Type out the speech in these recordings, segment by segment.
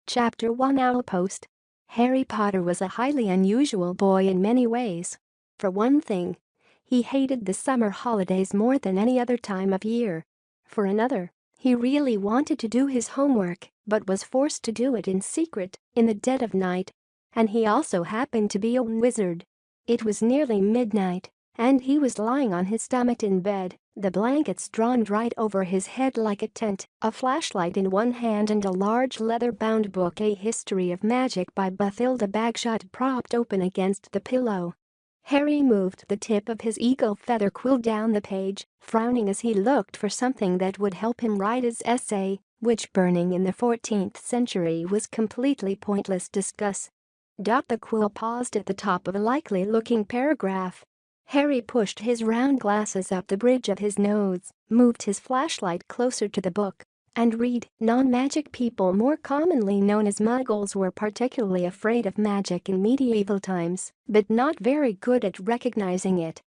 Chapter 1 Outpost. Harry Potter was a highly unusual boy in many ways. For one thing, he hated the summer holidays more than any other time of year. For another, he really wanted to do his homework but was forced to do it in secret in the dead of night. And he also happened to be a wizard. It was nearly midnight, and he was lying on his stomach in bed, the blankets drawn right over his head like a tent, a flashlight in one hand and a large leather-bound book, A History of Magic by Bathilda Bagshot, propped open against the pillow. Harry moved the tip of his eagle feather quill down the page, frowning as he looked for something that would help him write his essay, which, burning in the 14th century, was completely pointless. Discuss. The quill paused at the top of a likely-looking paragraph. Harry pushed his round glasses up the bridge of his nose, moved his flashlight closer to the book, and read. Non-magic people, more commonly known as muggles, were particularly afraid of magic in medieval times, but not very good at recognizing it.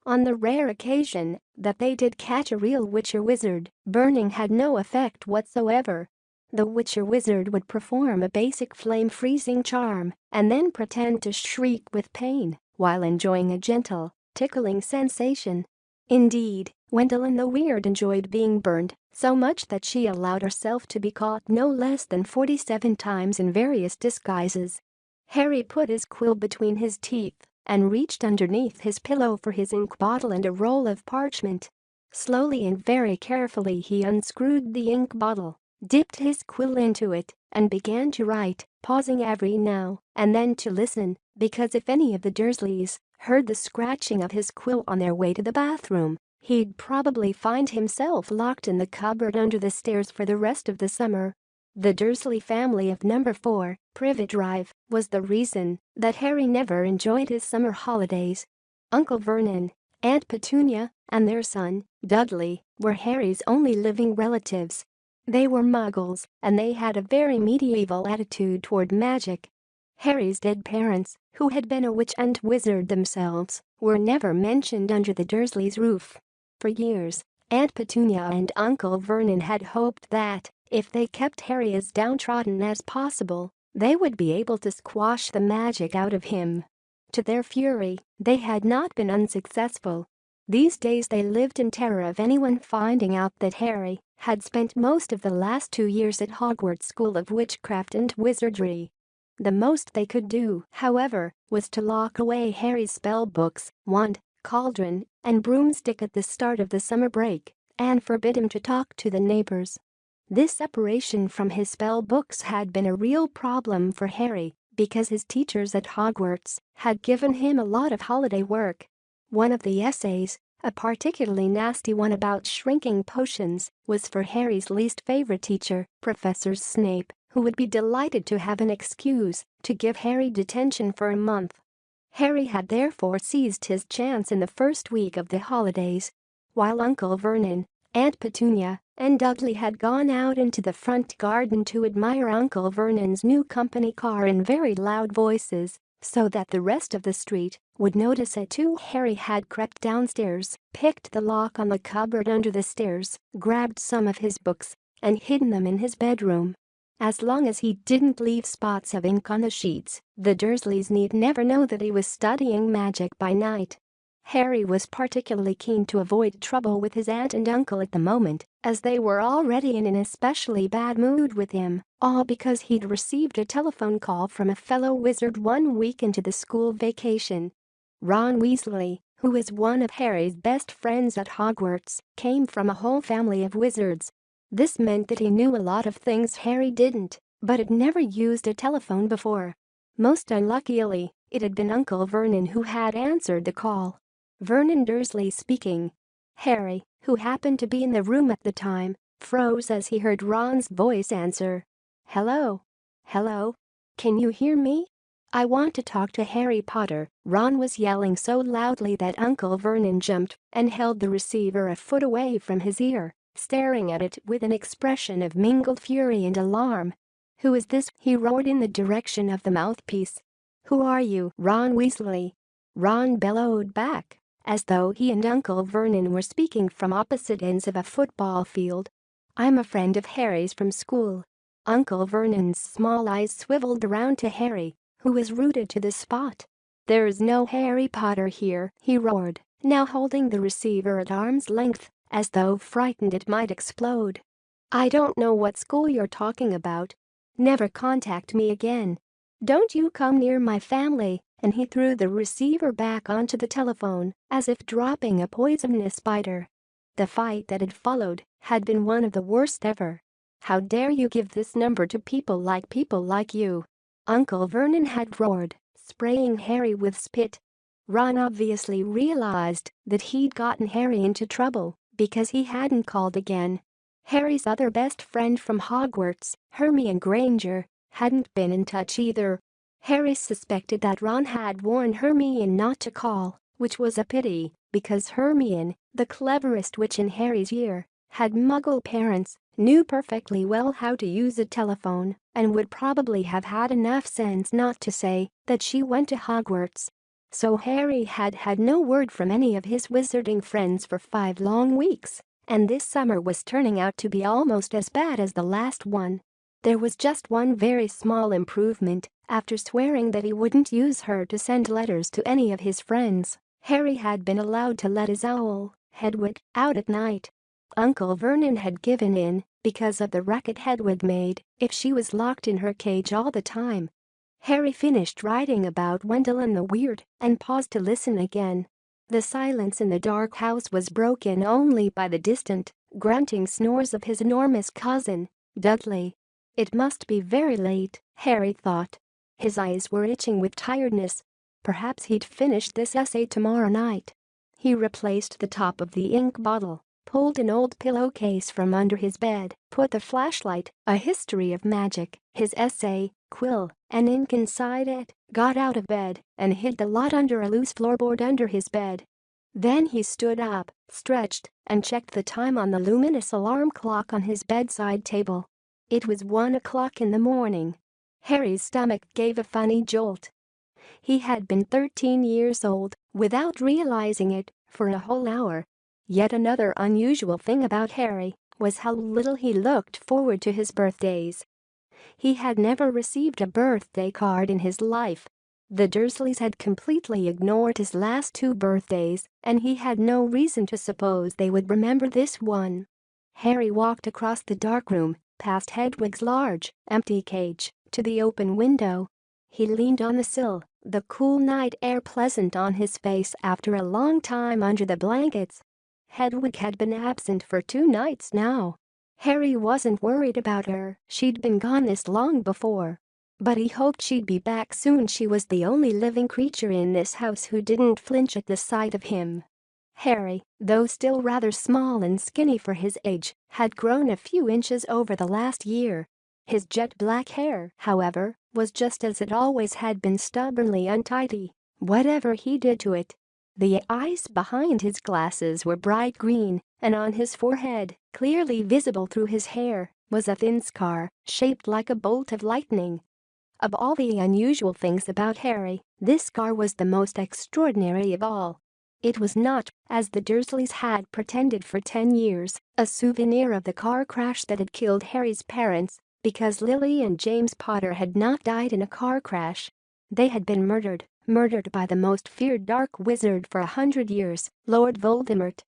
On the rare occasion that they did catch a real witch or wizard, burning had no effect whatsoever. The witch or wizard would perform a basic flame-freezing charm and then pretend to shriek with pain while enjoying a gentle, tickling sensation. Indeed, Gwendolyn the Weird enjoyed being burned so much that she allowed herself to be caught no less than 47 times in various disguises. Harry put his quill between his teeth and reached underneath his pillow for his ink bottle and a roll of parchment. Slowly and very carefully he unscrewed the ink bottle, dipped his quill into it, and began to write, pausing every now and then to listen, because if any of the Dursleys heard the scratching of his quill on their way to the bathroom, he'd probably find himself locked in the cupboard under the stairs for the rest of the summer. The Dursley family of number 4, Privet Drive, was the reason that Harry never enjoyed his summer holidays. Uncle Vernon, Aunt Petunia, and their son, Dudley, were Harry's only living relatives. They were muggles, and they had a very medieval attitude toward magic. Harry's dead parents, who had been a witch and wizard themselves, were never mentioned under the Dursleys' roof. For years, Aunt Petunia and Uncle Vernon had hoped that, if they kept Harry as downtrodden as possible, they would be able to squash the magic out of him. To their fury, they had not been unsuccessful. These days they lived in terror of anyone finding out that Harry had spent most of the last 2 years at Hogwarts School of Witchcraft and Wizardry. The most they could do, however, was to lock away Harry's spell books, wand, cauldron, and broomstick at the start of the summer break, and forbid him to talk to the neighbors. This separation from his spell books had been a real problem for Harry, because his teachers at Hogwarts had given him a lot of holiday work. One of the essays, a particularly nasty one about shrinking potions, was for Harry's least favorite teacher, Professor Snape, who would be delighted to have an excuse to give Harry detention for a month. Harry had therefore seized his chance in the first week of the holidays. While Uncle Vernon, Aunt Petunia, and Dudley had gone out into the front garden to admire Uncle Vernon's new company car in very loud voices, so that the rest of the street would notice it too, Harry had crept downstairs, picked the lock on the cupboard under the stairs, grabbed some of his books, and hidden them in his bedroom. As long as he didn't leave spots of ink on the sheets, the Dursleys need never know that he was studying magic by night. Harry was particularly keen to avoid trouble with his aunt and uncle at the moment, as they were already in an especially bad mood with him, all because he'd received a telephone call from a fellow wizard 1 week into the school vacation. Ron Weasley, who is one of Harry's best friends at Hogwarts, came from a whole family of wizards. This meant that he knew a lot of things Harry didn't, but had never used a telephone before. Most unluckily, it had been Uncle Vernon who had answered the call. Vernon Dursley speaking. Harry, who happened to be in the room at the time, froze as he heard Ron's voice answer. "Hello? Hello? Can you hear me? I want to talk to Harry Potter," Ron was yelling so loudly that Uncle Vernon jumped and held the receiver a foot away from his ear, staring at it with an expression of mingled fury and alarm. "Who is this?" he roared in the direction of the mouthpiece. "Who are you, Ron Weasley?" Ron bellowed back, as though he and Uncle Vernon were speaking from opposite ends of a football field. "I'm a friend of Harry's from school. Uncle Vernon's small eyes swiveled around to Harry, who was rooted to the spot. "There's no Harry Potter here," he roared, now holding the receiver at arm's length, as though frightened it might explode. "I don't know what school you're talking about. Never contact me again. Don't you come near my family," and he threw the receiver back onto the telephone, as if dropping a poisonous spider. The fight that had followed had been one of the worst ever. "How dare you give this number to people like you?" Uncle Vernon had roared, spraying Harry with spit. Ron obviously realized that he'd gotten Harry into trouble because he hadn't called again. Harry's other best friend from Hogwarts, Hermione Granger, hadn't been in touch either. Harry suspected that Ron had warned Hermione not to call, which was a pity, because Hermione, the cleverest witch in Harry's year, had Muggle parents, knew perfectly well how to use a telephone, and would probably have had enough sense not to say that she went to Hogwarts. So Harry had had no word from any of his wizarding friends for 5 long weeks, and this summer was turning out to be almost as bad as the last one. There was just one very small improvement. After swearing that he wouldn't use her to send letters to any of his friends, Harry had been allowed to let his owl, Hedwig, out at night. Uncle Vernon had given in because of the racket Hedwig made if she was locked in her cage all the time. Harry finished writing about Wendell and the Weird and paused to listen again. The silence in the dark house was broken only by the distant, grunting snores of his enormous cousin, Dudley. It must be very late, Harry thought. His eyes were itching with tiredness. Perhaps he'd finish this essay tomorrow night. He replaced the top of the ink bottle, pulled an old pillowcase from under his bed, put the flashlight, a history of magic, his essay, quill, and ink inside it, got out of bed, and hid the lot under a loose floorboard under his bed. Then he stood up, stretched, and checked the time on the luminous alarm clock on his bedside table. It was 1 o'clock in the morning. Harry's stomach gave a funny jolt. He had been 13 years old, without realizing it, for a whole hour. Yet another unusual thing about Harry was how little he looked forward to his birthdays. He had never received a birthday card in his life. The Dursleys had completely ignored his last 2 birthdays, and he had no reason to suppose they would remember this one. Harry walked across the dark room, past Hedwig's large, empty cage, to the open window. He leaned on the sill, the cool night air pleasant on his face after a long time under the blankets. Hedwig had been absent for 2 nights now. Harry wasn't worried about her, she'd been gone this long before. But he hoped she'd be back soon. She was the only living creature in this house who didn't flinch at the sight of him. Harry, though still rather small and skinny for his age, had grown a few inches over the last year. His jet black hair, however, was just as it always had been, stubbornly untidy, whatever he did to it. The eyes behind his glasses were bright green, and on his forehead, clearly visible through his hair, was a thin scar, shaped like a bolt of lightning. Of all the unusual things about Harry, this scar was the most extraordinary of all. It was not, as the Dursleys had pretended for 10 years, a souvenir of the car crash that had killed Harry's parents, because Lily and James Potter had not died in a car crash. They had been murdered by the most feared dark wizard for 100 years, Lord Voldemort.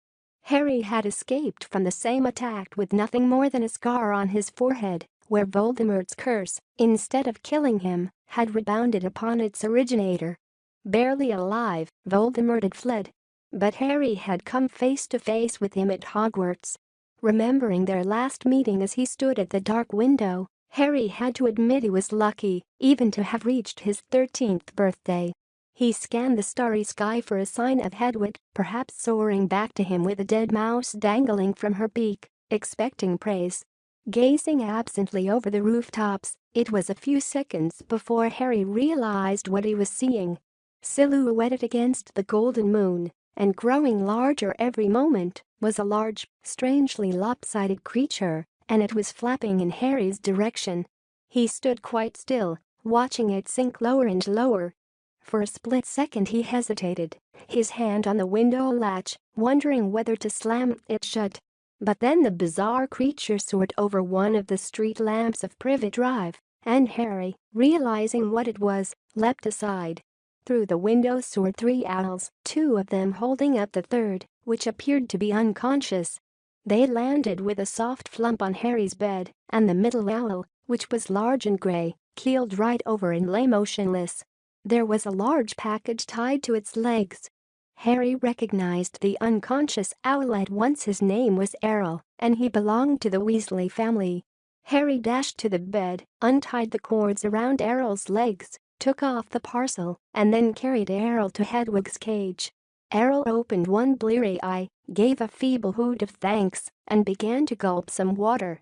Harry had escaped from the same attack with nothing more than a scar on his forehead, where Voldemort's curse, instead of killing him, had rebounded upon its originator. Barely alive, Voldemort had fled. But Harry had come face to face with him at Hogwarts. Remembering their last meeting as he stood at the dark window, Harry had to admit he was lucky even to have reached his 13th birthday. He scanned the starry sky for a sign of Hedwig, perhaps soaring back to him with a dead mouse dangling from her beak, expecting praise. Gazing absently over the rooftops, it was a few seconds before Harry realized what he was seeing. Silhouetted against the golden moon, and growing larger every moment, was a large, strangely lopsided creature, and it was flapping in Harry's direction. He stood quite still, watching it sink lower and lower. For a split second he hesitated, his hand on the window latch, wondering whether to slam it shut. But then the bizarre creature soared over one of the street lamps of Privet Drive, and Harry, realizing what it was, leapt aside. Through the window soared 3 owls, 2 of them holding up the third, which appeared to be unconscious. They landed with a soft flump on Harry's bed, and the middle owl, which was large and gray, keeled right over and lay motionless. There was a large package tied to its legs. Harry recognized the unconscious owl at once. His name was Errol, and he belonged to the Weasley family. Harry dashed to the bed, untied the cords around Errol's legs, took off the parcel, and then carried Errol to Hedwig's cage. Errol opened one bleary eye, gave a feeble hoot of thanks, and began to gulp some water.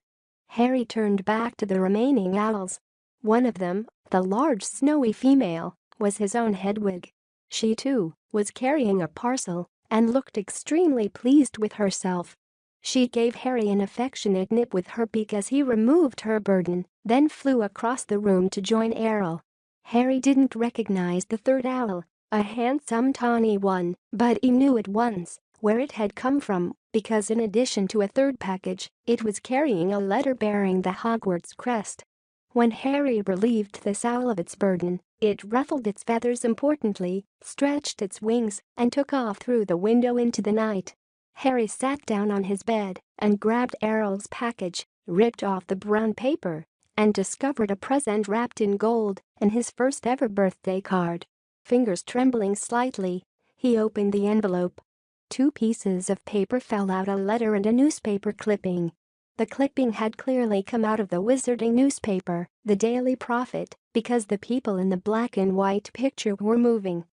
Harry turned back to the remaining owls. One of them, the large snowy female, was his own Hedwig. She, too, was carrying a parcel and looked extremely pleased with herself. She gave Harry an affectionate nip with her beak as he removed her burden, then flew across the room to join Errol. Harry didn't recognize the third owl, a handsome tawny one, but he knew at once where it had come from because in addition to a third package, it was carrying a letter bearing the Hogwarts crest. When Harry relieved this owl of its burden, it ruffled its feathers importantly, stretched its wings, and took off through the window into the night. Harry sat down on his bed and grabbed Errol's package, ripped off the brown paper, and discovered a present wrapped in gold and his first ever birthday card. Fingers trembling slightly, he opened the envelope. 2 pieces of paper fell out, a letter and a newspaper clipping. The clipping had clearly come out of the wizarding newspaper, the Daily Prophet, because the people in the black and white picture were moving.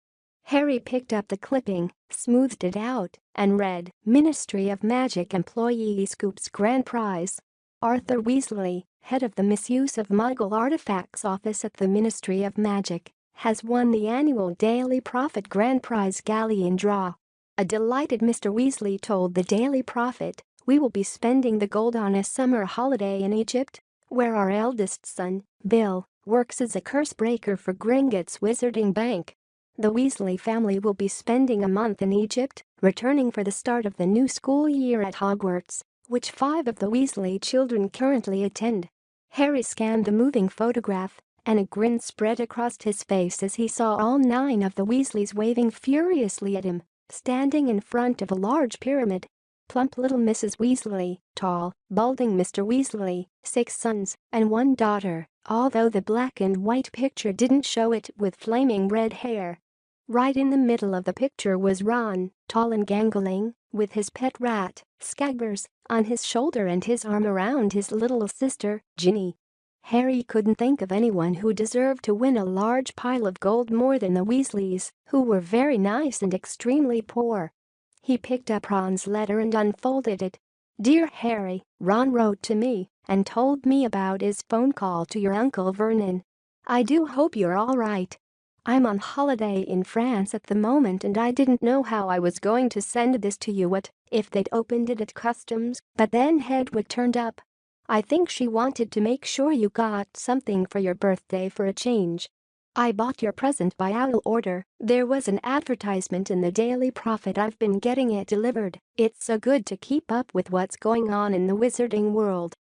Harry picked up the clipping, smoothed it out, and read, "Ministry of Magic Employee Scoops Grand Prize. Arthur Weasley, head of the Misuse of Muggle Artifacts Office at the Ministry of Magic, has won the annual Daily Prophet Grand Prize Galleon Draw." A delighted Mr. Weasley told the Daily Prophet, "We will be spending the gold on a summer holiday in Egypt, where our eldest son, Bill, works as a curse breaker for Gringotts Wizarding Bank. The Weasley family will be spending a month in Egypt, returning for the start of the new school year at Hogwarts, which 5 of the Weasley children currently attend." Harry scanned the moving photograph, and a grin spread across his face as he saw all 9 of the Weasleys waving furiously at him, standing in front of a large pyramid. Plump little Mrs. Weasley, tall, balding Mr. Weasley, 6 sons and 1 daughter, although the black and white picture didn't show it, with flaming red hair. Right in the middle of the picture was Ron, tall and gangling, with his pet rat, Scabbers, on his shoulder and his arm around his little sister, Ginny. Harry couldn't think of anyone who deserved to win a large pile of gold more than the Weasleys, who were very nice and extremely poor. He picked up Ron's letter and unfolded it. "Dear Harry, Ron wrote to me and told me about his phone call to your Uncle Vernon. I do hope you're all right. I'm on holiday in France at the moment and I didn't know how I was going to send this to you if they'd opened it at customs, but then Hedwig turned up. I think she wanted to make sure you got something for your birthday for a change. I bought your present by owl order. There was an advertisement in the Daily Prophet. I've been getting it delivered. It's so good to keep up with what's going on in the wizarding world.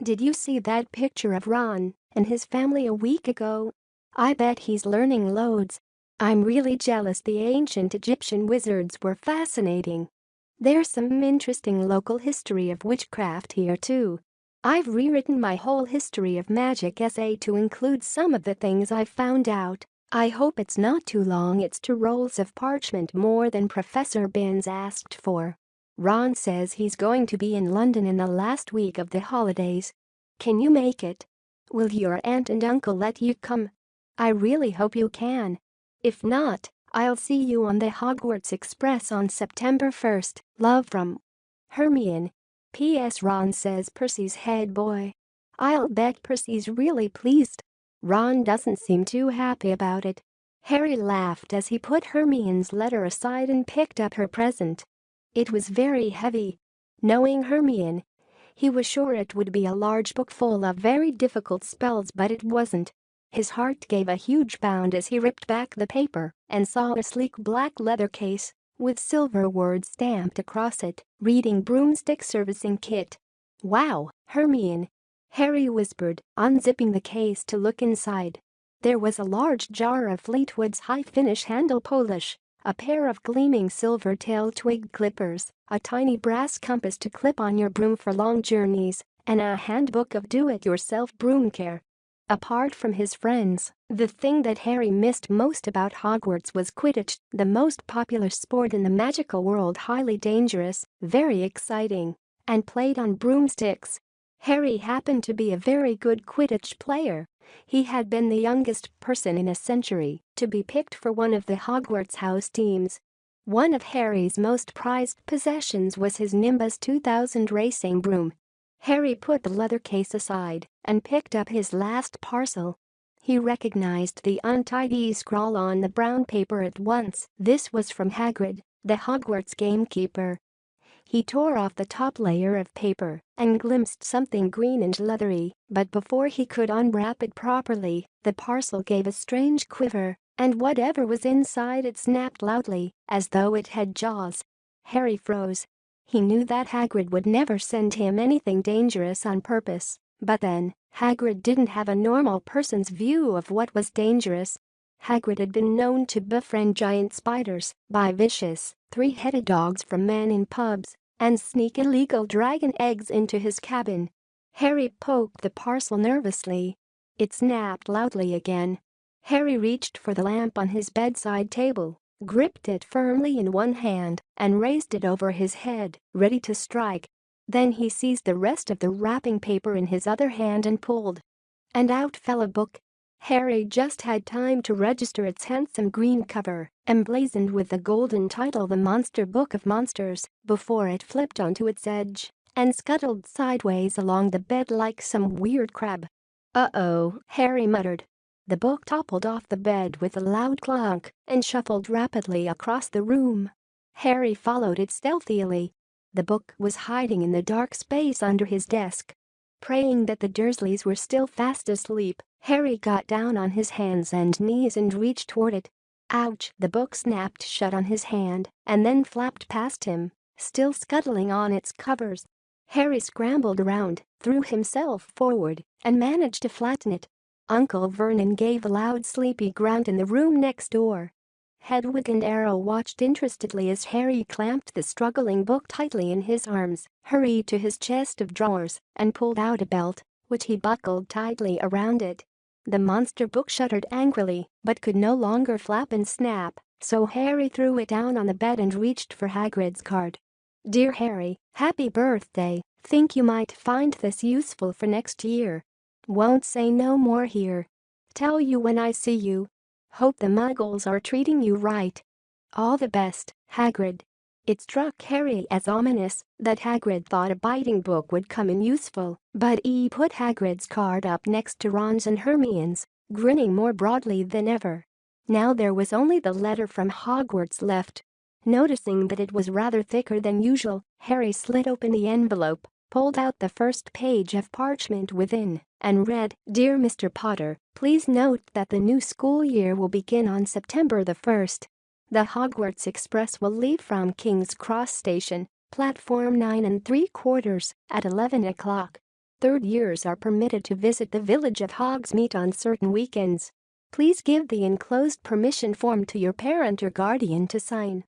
Did you see that picture of Ron and his family a week ago? I bet he's learning loads. I'm really jealous. The ancient Egyptian wizards were fascinating. There's some interesting local history of witchcraft here too. I've rewritten my whole history of magic essay to include some of the things I've found out. I hope it's not too long. It's 2 rolls of parchment more than Professor Binns asked for. Ron says he's going to be in London in the last week of the holidays. Can you make it? Will your aunt and uncle let you come? I really hope you can. If not, I'll see you on the Hogwarts Express on September 1st. Love from Hermione. P.S. Ron says Percy's head boy. I'll bet Percy's really pleased. Ron doesn't seem too happy about it." Harry laughed as he put Hermione's letter aside and picked up her present. It was very heavy. Knowing Hermione, he was sure it would be a large book full of very difficult spells, but it wasn't. His heart gave a huge bound as he ripped back the paper and saw a sleek black leather case with silver words stamped across it, reading broomstick servicing kit. "Wow, Hermione," Harry whispered, unzipping the case to look inside. There was a large jar of Fleetwood's high-finish handle polish, a pair of gleaming silver-tailed twig clippers, a tiny brass compass to clip on your broom for long journeys, and a handbook of do-it-yourself broom care. Apart from his friends, the thing that Harry missed most about Hogwarts was Quidditch, the most popular sport in the magical world, highly dangerous, very exciting, and played on broomsticks. Harry happened to be a very good Quidditch player. He had been the youngest person in a century to be picked for one of the Hogwarts house teams. One of Harry's most prized possessions was his Nimbus 2000 racing broom. Harry put the leather case aside and picked up his last parcel. He recognized the untidy scrawl on the brown paper at once. This was from Hagrid, the Hogwarts gamekeeper. He tore off the top layer of paper and glimpsed something green and leathery, but before he could unwrap it properly, the parcel gave a strange quiver, and whatever was inside it snapped loudly, as though it had jaws. Harry froze. He knew that Hagrid would never send him anything dangerous on purpose, but then, Hagrid didn't have a normal person's view of what was dangerous. Hagrid had been known to befriend giant spiders, buy vicious, three-headed dogs from men in pubs, and sneak illegal dragon eggs into his cabin. Harry poked the parcel nervously. It snapped loudly again. Harry reached for the lamp on his bedside table, gripped it firmly in one hand, and raised it over his head, ready to strike. Then he seized the rest of the wrapping paper in his other hand and pulled. And out fell a book. Harry just had time to register its handsome green cover, emblazoned with the golden title "The Monster Book of Monsters," before it flipped onto its edge and scuttled sideways along the bed like some weird crab. "Uh-oh," Harry muttered. The book toppled off the bed with a loud clunk and shuffled rapidly across the room. Harry followed it stealthily. The book was hiding in the dark space under his desk. Praying that the Dursleys were still fast asleep, Harry got down on his hands and knees and reached toward it. Ouch! The book snapped shut on his hand and then flapped past him, still scuttling on its covers. Harry scrambled around, threw himself forward, and managed to flatten it. Uncle Vernon gave a loud sleepy grunt in the room next door. Hedwig and Arrow watched interestedly as Harry clamped the struggling book tightly in his arms, hurried to his chest of drawers, and pulled out a belt, which he buckled tightly around it. The monster book shuddered angrily, but could no longer flap and snap, so Harry threw it down on the bed and reached for Hagrid's card. "Dear Harry, happy birthday, think you might find this useful for next year. Won't say no more here. Tell you when I see you. Hope the Muggles are treating you right. All the best, Hagrid." It struck Harry as ominous that Hagrid thought a biting book would come in useful, but he put Hagrid's card up next to Ron's and Hermione's, grinning more broadly than ever. Now there was only the letter from Hogwarts left. Noticing that it was rather thicker than usual, Harry slit open the envelope, pulled out the first page of parchment within, and read, "Dear Mr. Potter, please note that the new school year will begin on September the 1st. The Hogwarts Express will leave from King's Cross Station, platform 9 3/4, at 11 o'clock. Third years are permitted to visit the village of Hogsmeade on certain weekends. Please give the enclosed permission form to your parent or guardian to sign.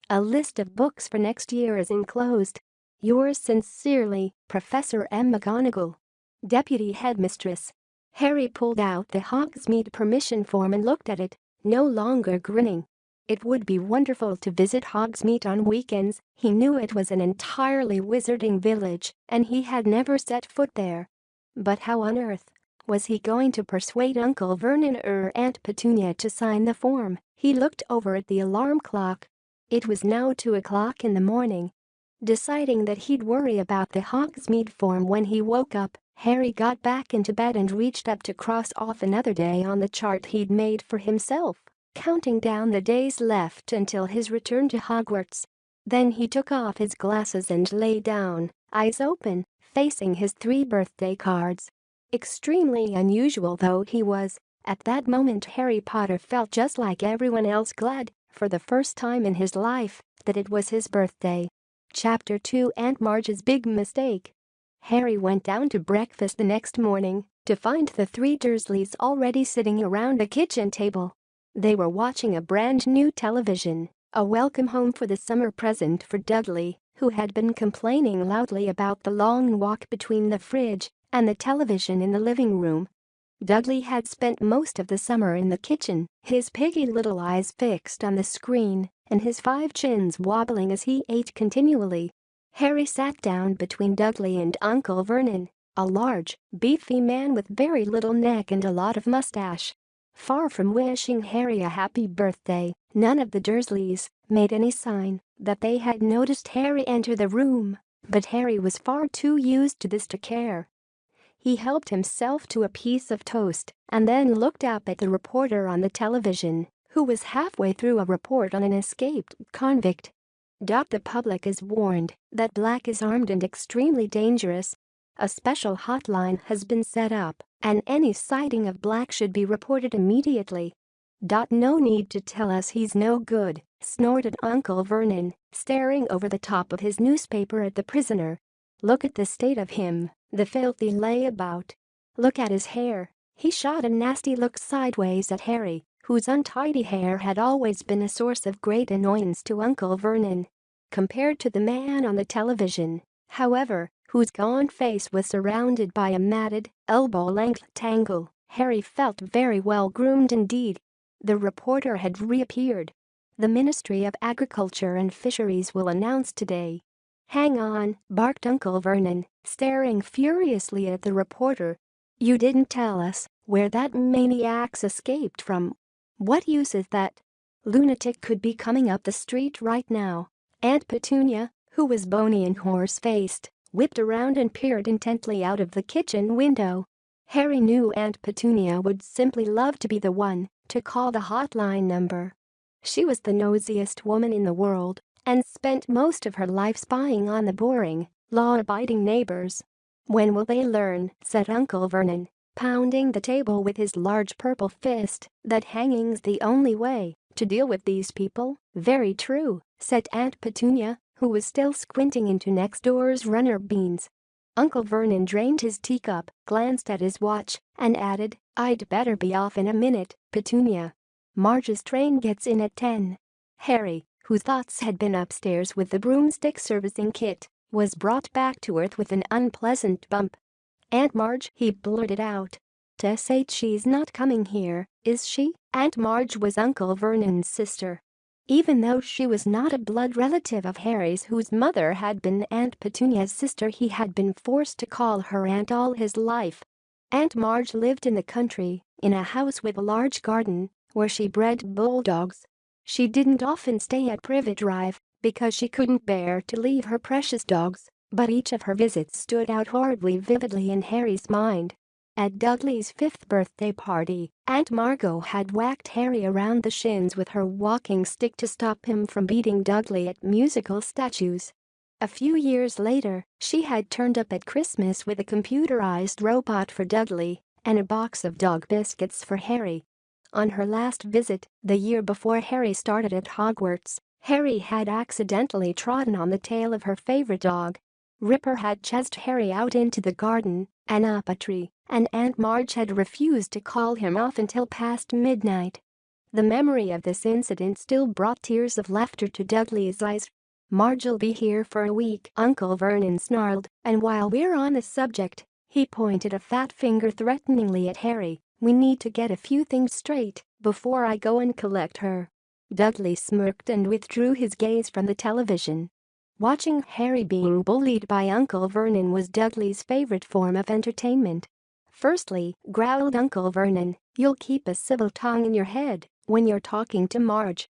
A list of books for next year is enclosed. Yours sincerely, Professor M. McGonagall, Deputy Headmistress." Harry pulled out the Hogsmeade permission form and looked at it, no longer grinning. It would be wonderful to visit Hogsmeade on weekends. He knew it was an entirely wizarding village, and he had never set foot there. But how on earth was he going to persuade Uncle Vernon or Aunt Petunia to sign the form? He looked over at the alarm clock. It was now 2 o'clock in the morning. Deciding that he'd worry about the Hogsmeade form when he woke up, Harry got back into bed and reached up to cross off another day on the chart he'd made for himself, counting down the days left until his return to Hogwarts. Then he took off his glasses and lay down, eyes open, facing his 3 birthday cards. Extremely unusual though he was, at that moment Harry Potter felt just like everyone else, glad, for the first time in his life, that it was his birthday. Chapter 2: Aunt Marge's Big Mistake. Harry went down to breakfast the next morning to find the three Dursleys already sitting around the kitchen table. They were watching a brand new television, a welcome home for the summer present for Dudley, who had been complaining loudly about the long walk between the fridge and the television in the living room. Dudley had spent most of the summer in the kitchen, his piggy little eyes fixed on the screen and his 5 chins wobbling as he ate continually. Harry sat down between Dudley and Uncle Vernon, a large, beefy man with very little neck and a lot of mustache. Far from wishing Harry a happy birthday, none of the Dursleys made any sign that they had noticed Harry enter the room, but Harry was far too used to this to care. He helped himself to a piece of toast and then looked up at the reporter on the television, who was halfway through a report on an escaped convict. The public is warned that Black is armed and extremely dangerous. A special hotline has been set up, and any sighting of Black should be reported immediately. No need to tell us he's no good, snorted Uncle Vernon, staring over the top of his newspaper at the prisoner. Look at the state of him, the filthy layabout. Look at his hair. He shot a nasty look sideways at Harry, whose untidy hair had always been a source of great annoyance to Uncle Vernon. Compared to the man on the television, however, whose gaunt face was surrounded by a matted, elbow-length tangle, Harry felt very well groomed indeed. The reporter had reappeared. The Ministry of Agriculture and Fisheries will announce today. Hang on, barked Uncle Vernon, staring furiously at the reporter. You didn't tell us where that maniac's escaped from. What use is that lunatic could be coming up the street right now. Aunt Petunia, who was bony and horse-faced, whipped around and peered intently out of the kitchen window. Harry knew Aunt Petunia would simply love to be the one to call the hotline number. She was the nosiest woman in the world and spent most of her life spying on the boring, law-abiding neighbors. When will they learn, said Uncle Vernon, pounding the table with his large purple fist, that hanging's the only way to deal with these people? Very true, said Aunt Petunia, who was still squinting into next door's runner beans. Uncle Vernon drained his teacup, glanced at his watch, and added, I'd better be off in a minute, Petunia. Marge's train gets in at 10. Harry, whose thoughts had been upstairs with the broomstick servicing kit, was brought back to earth with an unpleasant bump. Aunt Marge, he blurted out. To say she's not coming here, is she? Aunt Marge was Uncle Vernon's sister. Even though she was not a blood relative of Harry's, whose mother had been Aunt Petunia's sister, he had been forced to call her aunt all his life. Aunt Marge lived in the country, in a house with a large garden, where she bred bulldogs. She didn't often stay at Privet Drive, because she couldn't bear to leave her precious dogs, but each of her visits stood out horribly vividly in Harry's mind. At Dudley's 5th birthday party, Aunt Margot had whacked Harry around the shins with her walking stick to stop him from beating Dudley at musical statues. A few years later, she had turned up at Christmas with a computerized robot for Dudley and a box of dog biscuits for Harry. On her last visit, the year before Harry started at Hogwarts, Harry had accidentally trodden on the tail of her favorite dog. Ripper had chased Harry out into the garden and up a tree, and Aunt Marge had refused to call him off until past midnight. The memory of this incident still brought tears of laughter to Dudley's eyes. Marge'll be here for a week, Uncle Vernon snarled, and while we're on the subject, he pointed a fat finger threateningly at Harry, we need to get a few things straight before I go and collect her. Dudley smirked and withdrew his gaze from the television. Watching Harry being bullied by Uncle Vernon was Dudley's favorite form of entertainment. Firstly, growled Uncle Vernon, you'll keep a civil tongue in your head when you're talking to Marge.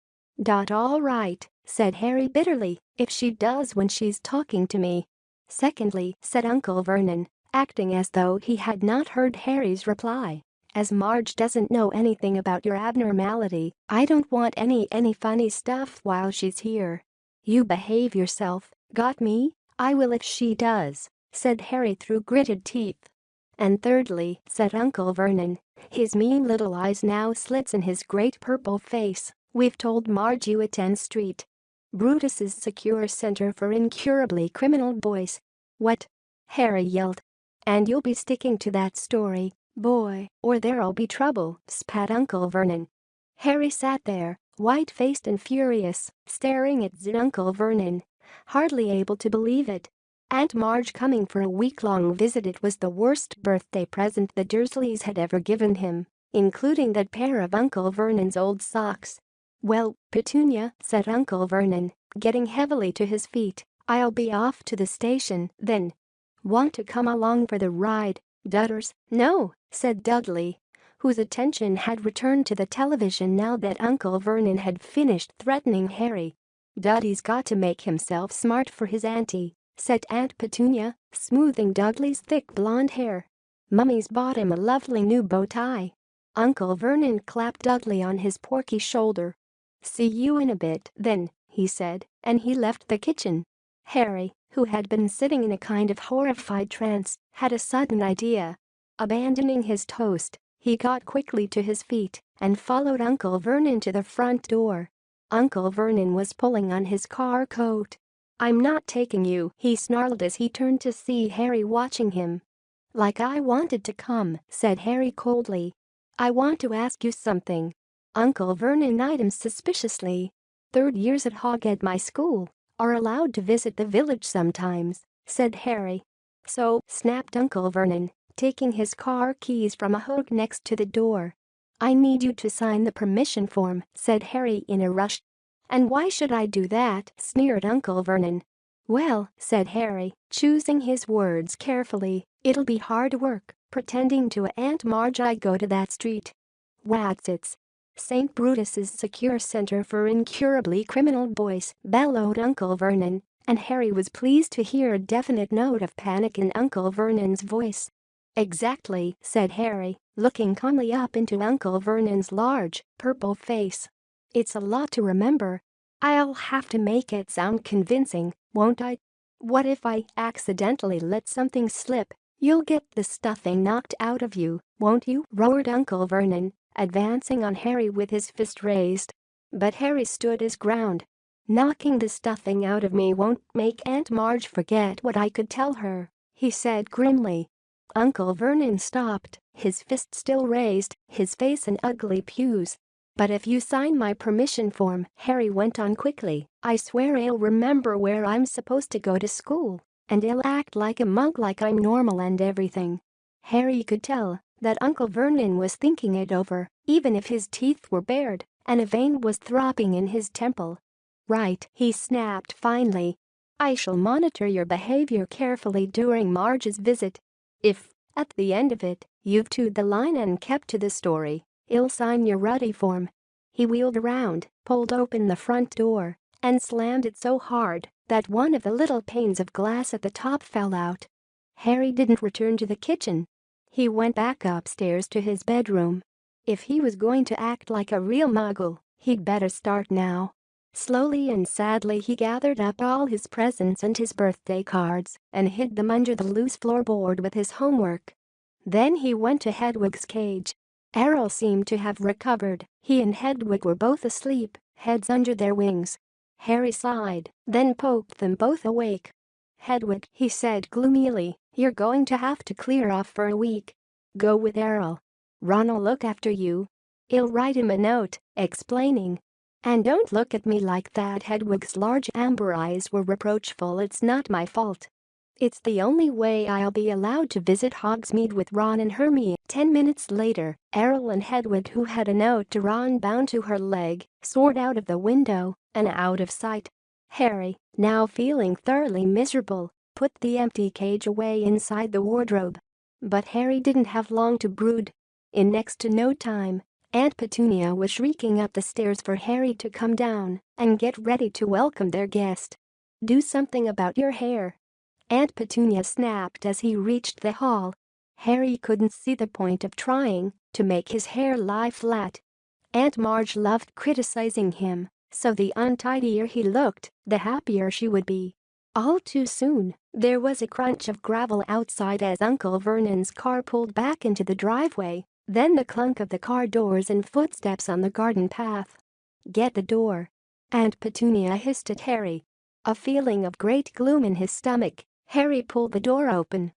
All right, said Harry bitterly, if she does when she's talking to me. Secondly, said Uncle Vernon, acting as though he had not heard Harry's reply, as Marge doesn't know anything about your abnormality, I don't want any funny stuff while she's here. You behave yourself, got me? I will if she does, said Harry through gritted teeth. And thirdly, said Uncle Vernon, his mean little eyes now slits in his great purple face, we've told Marge you attend Street. Brutus's secure center for incurably criminal boys. What? Harry yelled. And you'll be sticking to that story, boy, or there'll be trouble, spat Uncle Vernon. Harry sat there, white-faced and furious, staring at Uncle Vernon, hardly able to believe it. Aunt Marge coming for a week-long visit. It was the worst birthday present the Dursleys had ever given him, including that pair of Uncle Vernon's old socks. Well, Petunia, said Uncle Vernon, getting heavily to his feet, I'll be off to the station then. Want to come along for the ride, Dudders? No, said Dudley, whose attention had returned to the television now that Uncle Vernon had finished threatening Harry. Dudley's got to make himself smart for his auntie, said Aunt Petunia, smoothing Dudley's thick blonde hair. Mummy's bought him a lovely new bow tie. Uncle Vernon clapped Dudley on his porky shoulder. See you in a bit then, he said, and he left the kitchen. Harry, who had been sitting in a kind of horrified trance, had a sudden idea. Abandoning his toast, he got quickly to his feet and followed Uncle Vernon to the front door. Uncle Vernon was pulling on his car coat. I'm not taking you, he snarled as he turned to see Harry watching him. Like I wanted to come, said Harry coldly. I want to ask you something. Uncle Vernon eyed him suspiciously. Third years at Hog at my school are allowed to visit the village sometimes, said Harry. So, snapped Uncle Vernon, taking his car keys from a hook next to the door. I need you to sign the permission form, said Harry in a rush. And why should I do that? Sneered Uncle Vernon. Well, said Harry, choosing his words carefully, it'll be hard work, pretending to Aunt Marge I go to that street. What's it's St. Brutus's secure center for incurably criminal boys, bellowed Uncle Vernon, and Harry was pleased to hear a definite note of panic in Uncle Vernon's voice. Exactly, said Harry, looking calmly up into Uncle Vernon's large, purple face. It's a lot to remember. I'll have to make it sound convincing, won't I? What if I accidentally let something slip? You'll get the stuffing knocked out of you, won't you? Roared Uncle Vernon, advancing on Harry with his fist raised. But Harry stood his ground. Knocking the stuffing out of me won't make Aunt Marge forget what I could tell her, he said grimly. Uncle Vernon stopped, his fist still raised, his face an ugly puce. But if you sign my permission form, Harry went on quickly, I swear I'll remember where I'm supposed to go to school, and I'll act like a mug like I'm normal and everything. Harry could tell that Uncle Vernon was thinking it over, even if his teeth were bared and a vein was throbbing in his temple. Right, he snapped finally. I shall monitor your behavior carefully during Marge's visit. If, at the end of it, you've toed the line and kept to the story, I'll sign your ruddy form. He wheeled around, pulled open the front door, and slammed it so hard that one of the little panes of glass at the top fell out. Harry didn't return to the kitchen. He went back upstairs to his bedroom. If he was going to act like a real muggle, he'd better start now. Slowly and sadly he gathered up all his presents and his birthday cards and hid them under the loose floorboard with his homework. Then he went to Hedwig's cage. Errol seemed to have recovered. He and Hedwig were both asleep, heads under their wings. Harry sighed, then poked them both awake. Hedwig, he said gloomily, you're going to have to clear off for a week. Go with Errol. Ron'll look after you. I'll write him a note, explaining. And don't look at me like that. Hedwig's large amber eyes were reproachful. It's not my fault. It's the only way I'll be allowed to visit Hogsmeade with Ron and Hermione. 10 minutes later, Errol and Hedwig, who had a note to Ron bound to her leg, soared out of the window and out of sight. Harry, now feeling thoroughly miserable, put the empty cage away inside the wardrobe. But Harry didn't have long to brood. In next to no time, Aunt Petunia was shrieking up the stairs for Harry to come down and get ready to welcome their guest. Do something about your hair, Aunt Petunia snapped as he reached the hall. Harry couldn't see the point of trying to make his hair lie flat. Aunt Marge loved criticizing him, so the untidier he looked, the happier she would be. All too soon, there was a crunch of gravel outside as Uncle Vernon's car pulled back into the driveway, then the clunk of the car doors and footsteps on the garden path. Get the door. Aunt Petunia hissed at Harry. A feeling of great gloom in his stomach, Harry pulled the door open.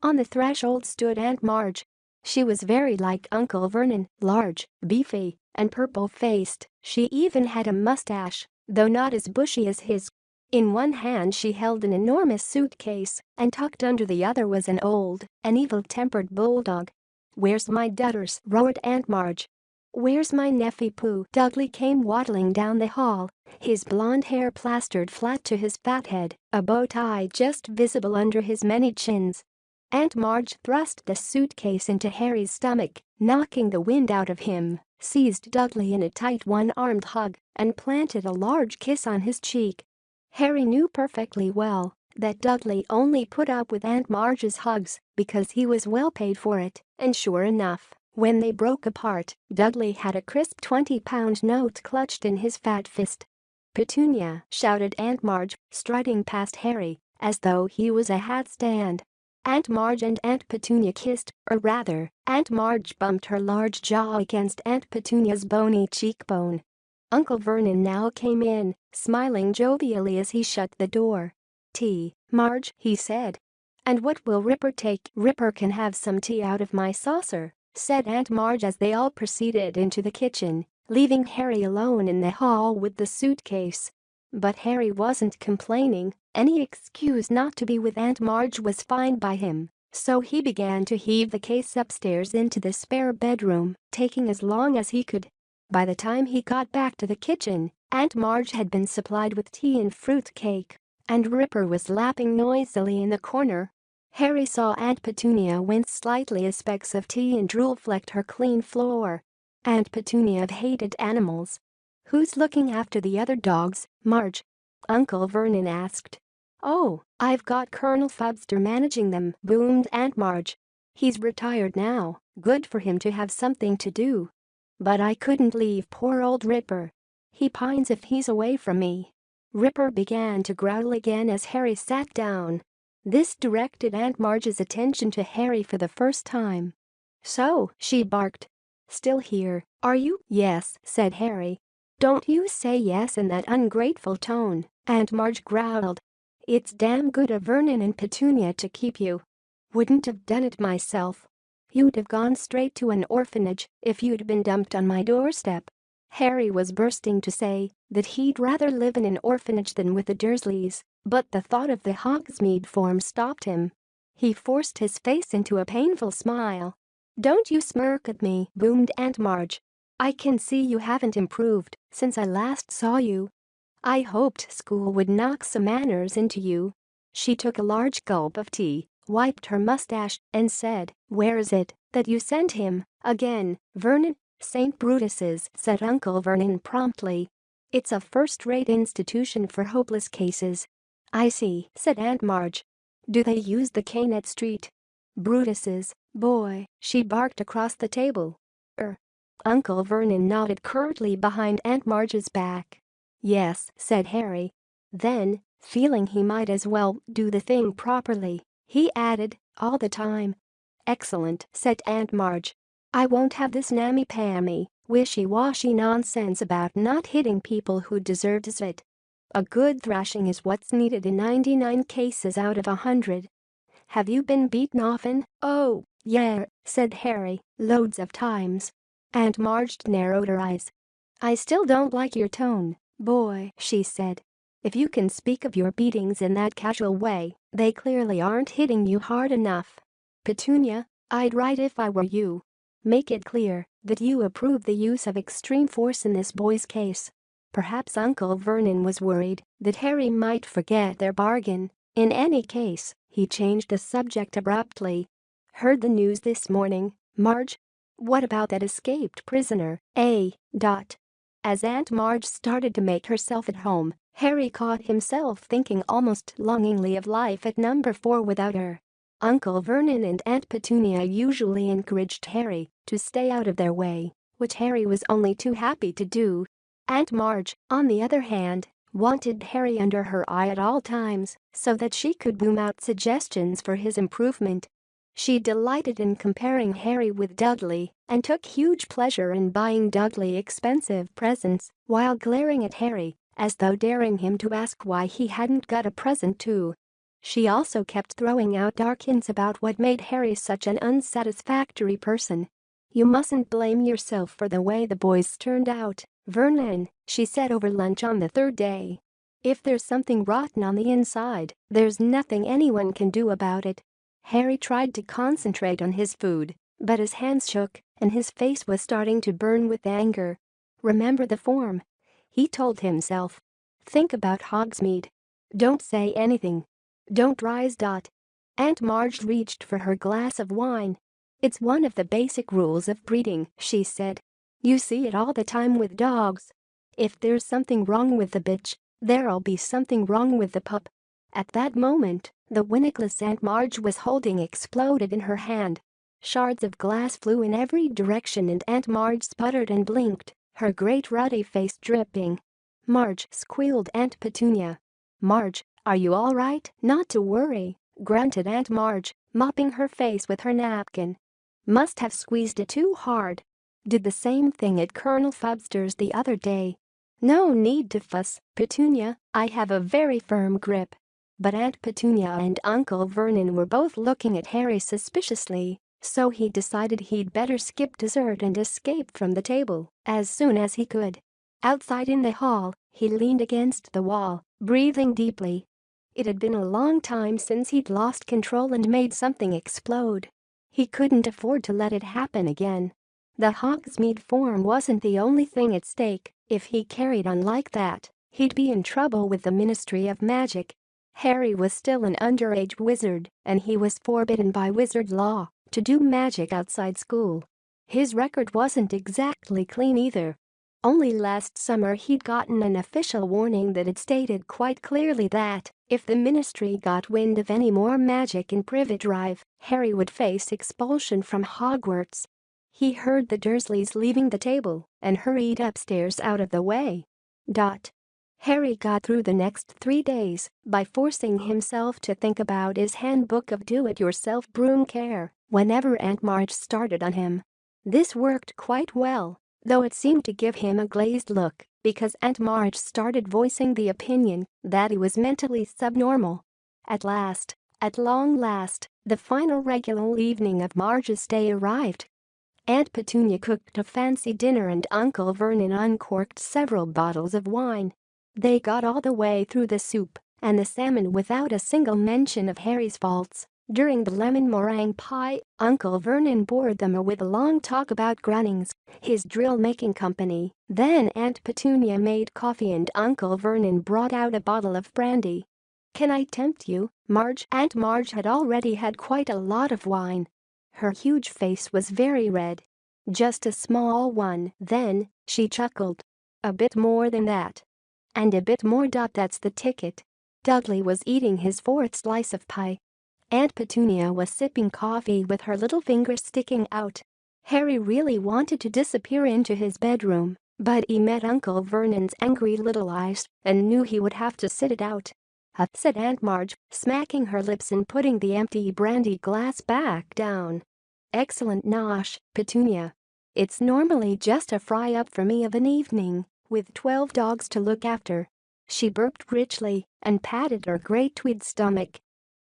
On the threshold stood Aunt Marge. She was very like Uncle Vernon, large, beefy, and purple-faced. She even had a mustache, though not as bushy as his. In one hand she held an enormous suitcase, and tucked under the other was an old and evil-tempered bulldog. "Where's my dudders?" roared Aunt Marge. "Where's my Neffy Pooh?" Dudley came waddling down the hall, his blonde hair plastered flat to his fat head, a bow tie just visible under his many chins. Aunt Marge thrust the suitcase into Harry's stomach, knocking the wind out of him, seized Dudley in a tight one-armed hug, and planted a large kiss on his cheek. Harry knew perfectly well that Dudley only put up with Aunt Marge's hugs because he was well paid for it, and sure enough, when they broke apart, Dudley had a crisp 20-pound note clutched in his fat fist. "Petunia!" shouted Aunt Marge, striding past Harry, as though he was a hat stand. Aunt Marge and Aunt Petunia kissed, or rather, Aunt Marge bumped her large jaw against Aunt Petunia's bony cheekbone. Uncle Vernon now came in, smiling jovially as he shut the door. "Tea, Marge," he said. "And what will Ripper take?" "Ripper can have some tea out of my saucer," said Aunt Marge as they all proceeded into the kitchen, leaving Harry alone in the hall with the suitcase. But Harry wasn't complaining. Any excuse not to be with Aunt Marge was fine by him, so he began to heave the case upstairs into the spare bedroom, taking as long as he could. By the time he got back to the kitchen, Aunt Marge had been supplied with tea and fruit cake, and Ripper was lapping noisily in the corner. Harry saw Aunt Petunia wince slightly as specks of tea and drool flecked her clean floor. Aunt Petunia hated animals. "Who's looking after the other dogs, Marge?" Uncle Vernon asked. "Oh, I've got Colonel Fubster managing them," boomed Aunt Marge. "He's retired now, good for him to have something to do. But I couldn't leave poor old Ripper. He pines if he's away from me." Ripper began to growl again as Harry sat down. This directed Aunt Marge's attention to Harry for the first time. "So," she barked. "Still here, are you?" "Yes," said Harry. "Don't you say yes in that ungrateful tone," Aunt Marge growled. "It's damn good of Vernon and Petunia to keep you. Wouldn't have done it myself. You'd have gone straight to an orphanage if you'd been dumped on my doorstep." Harry was bursting to say that he'd rather live in an orphanage than with the Dursleys, but the thought of the Hogsmeade form stopped him. He forced his face into a painful smile. "Don't you smirk at me," boomed Aunt Marge. "I can see you haven't improved since I last saw you. I hoped school would knock some manners into you." She took a large gulp of tea, wiped her mustache, and said, "Where is it that you sent him again, Vernon?" "St. Brutus's," said Uncle Vernon promptly. "It's a first-rate institution for hopeless cases." "I see," said Aunt Marge. "Do they use the cane at Street Brutus's, boy?" she barked across the table. Uncle Vernon nodded curtly behind Aunt Marge's back. "Yes," said Harry. Then, feeling he might as well do the thing properly, he added, "all the time." "Excellent," said Aunt Marge. "I won't have this nammy-pammy, wishy-washy nonsense about not hitting people who deserved it. A good thrashing is what's needed in 99 cases out of 100. Have you been beaten often?" "Oh, yeah," said Harry, "loads of times." Aunt Marge narrowed her eyes. "I still don't like your tone, boy," she said. "If you can speak of your beatings in that casual way, they clearly aren't hitting you hard enough. Petunia, I'd write if I were you. Make it clear that you approve the use of extreme force in this boy's case." Perhaps Uncle Vernon was worried that Harry might forget their bargain. In any case, he changed the subject abruptly. "Heard the news this morning, Marge?" "What about that escaped prisoner, eh?" As Aunt Marge started to make herself at home, Harry caught himself thinking almost longingly of life at number 4 without her. Uncle Vernon and Aunt Petunia usually encouraged Harry to stay out of their way, which Harry was only too happy to do. Aunt Marge, on the other hand, wanted Harry under her eye at all times so that she could boom out suggestions for his improvement. She delighted in comparing Harry with Dudley and took huge pleasure in buying Dudley expensive presents while glaring at Harry as though daring him to ask why he hadn't got a present too. She also kept throwing out dark hints about what made Harry such an unsatisfactory person. "You mustn't blame yourself for the way the boys turned out, Vernon," she said over lunch on the third day. "If there's something rotten on the inside, there's nothing anyone can do about it." Harry tried to concentrate on his food, but his hands shook and his face was starting to burn with anger. "Remember the form," he told himself. "Think about Hogsmeade. Don't say anything. Don't rise. Aunt Marge reached for her glass of wine. "It's one of the basic rules of breeding," she said. "You see it all the time with dogs. If there's something wrong with the bitch, there'll be something wrong with the pup." At that moment, the winnacless Aunt Marge was holding exploded in her hand. Shards of glass flew in every direction and Aunt Marge sputtered and blinked, her great ruddy face dripping. "Marge," squealed Aunt Petunia. "Marge, are you all right?" "Not to worry," grunted Aunt Marge, mopping her face with her napkin. "Must have squeezed it too hard. Did the same thing at Colonel Fubster's the other day." "No need to fuss, Petunia, I have a very firm grip." But Aunt Petunia and Uncle Vernon were both looking at Harry suspiciously, so he decided he'd better skip dessert and escape from the table as soon as he could. Outside in the hall, he leaned against the wall, breathing deeply. It had been a long time since he'd lost control and made something explode. He couldn't afford to let it happen again. The Hogsmeade form wasn't the only thing at stake. If he carried on like that, he'd be in trouble with the Ministry of Magic. Harry was still an underage wizard, and he was forbidden by wizard law to do magic outside school. His record wasn't exactly clean either. Only last summer he'd gotten an official warning that had stated quite clearly that if the ministry got wind of any more magic in Privet Drive, Harry would face expulsion from Hogwarts. He heard the Dursleys leaving the table and hurried upstairs out of the way. Harry got through the next 3 days by forcing himself to think about his handbook of do-it-yourself broom care whenever Aunt Marge started on him. This worked quite well, though it seemed to give him a glazed look because Aunt Marge started voicing the opinion that he was mentally subnormal. At long last, the final regular evening of Marge's stay arrived. Aunt Petunia cooked a fancy dinner and Uncle Vernon uncorked several bottles of wine. They got all the way through the soup and the salmon without a single mention of Harry's faults. During the lemon meringue pie, Uncle Vernon bored them with a long talk about Grunnings, his drill-making company. Then Aunt Petunia made coffee and Uncle Vernon brought out a bottle of brandy. "Can I tempt you, Marge?" Aunt Marge had already had quite a lot of wine. Her huge face was very red. "Just a small one, then," she chuckled. "A bit more than that. And a bit more. That's the ticket." Dudley was eating his fourth slice of pie. Aunt Petunia was sipping coffee with her little finger sticking out. Harry really wanted to disappear into his bedroom, but he met Uncle Vernon's angry little eyes and knew he would have to sit it out. Said Aunt Marge, smacking her lips and putting the empty brandy glass back down. "Excellent nosh, Petunia. It's normally just a fry-up for me of an evening, with 12 dogs to look after." She burped richly and patted her great tweed stomach.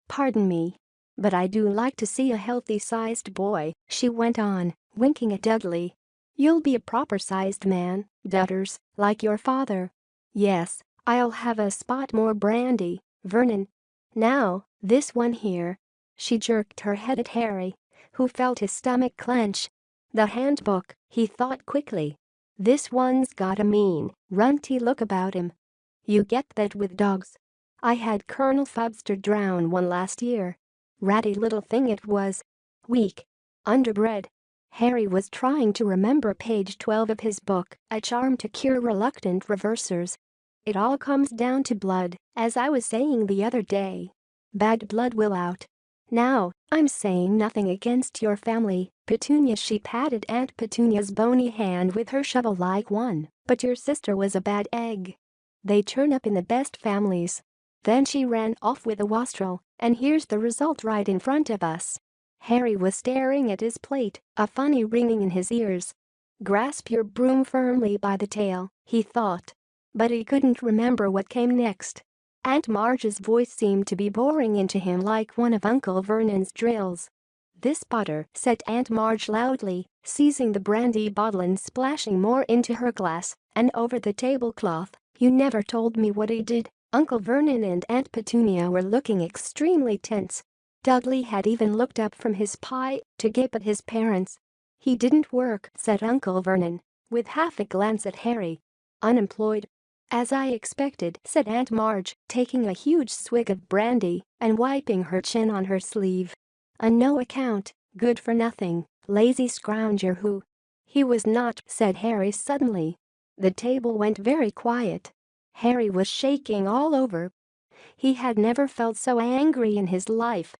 "Pardon me, but I do like to see a healthy-sized boy," she went on, winking at Dudley. "You'll be a proper-sized man, Dudders, like your father." "Yes, I'll have a spot more brandy, Vernon. Now, this one here." She jerked her head at Harry, who felt his stomach clench. "The handbook," he thought quickly. "This one's got a mean, runty look about him. You get that with dogs. I had Colonel Fubster drown one last year. Ratty little thing it was. Weak. Underbred." Harry was trying to remember page 12 of his book, A Charm to Cure Reluctant Reversers. "It all comes down to blood, as I was saying the other day. Bad blood will out. Now, I'm saying nothing against your family, Petunia." She patted Aunt Petunia's bony hand with her shovel-like one, "but your sister was a bad egg. They turn up in the best families." Then she ran off with a wastrel, and here's the result right in front of us. Harry was staring at his plate, a funny ringing in his ears. "Grasp your broom firmly by the tail," he thought. but he couldn't remember what came next. Aunt Marge's voice seemed to be boring into him like one of Uncle Vernon's drills. "This Potter," said Aunt Marge loudly, seizing the brandy bottle and splashing more into her glass and over the tablecloth. "You never told me what he did." Uncle Vernon and Aunt Petunia were looking extremely tense. Dudley had even looked up from his pie to gape at his parents. "He didn't work," said Uncle Vernon, with half a glance at Harry. "Unemployed." "As I expected," said Aunt Marge, taking a huge swig of brandy and wiping her chin on her sleeve. "On no account, good for nothing, lazy scrounger who—" "He was not," said Harry suddenly. The table went very quiet. Harry was shaking all over. He had never felt so angry in his life.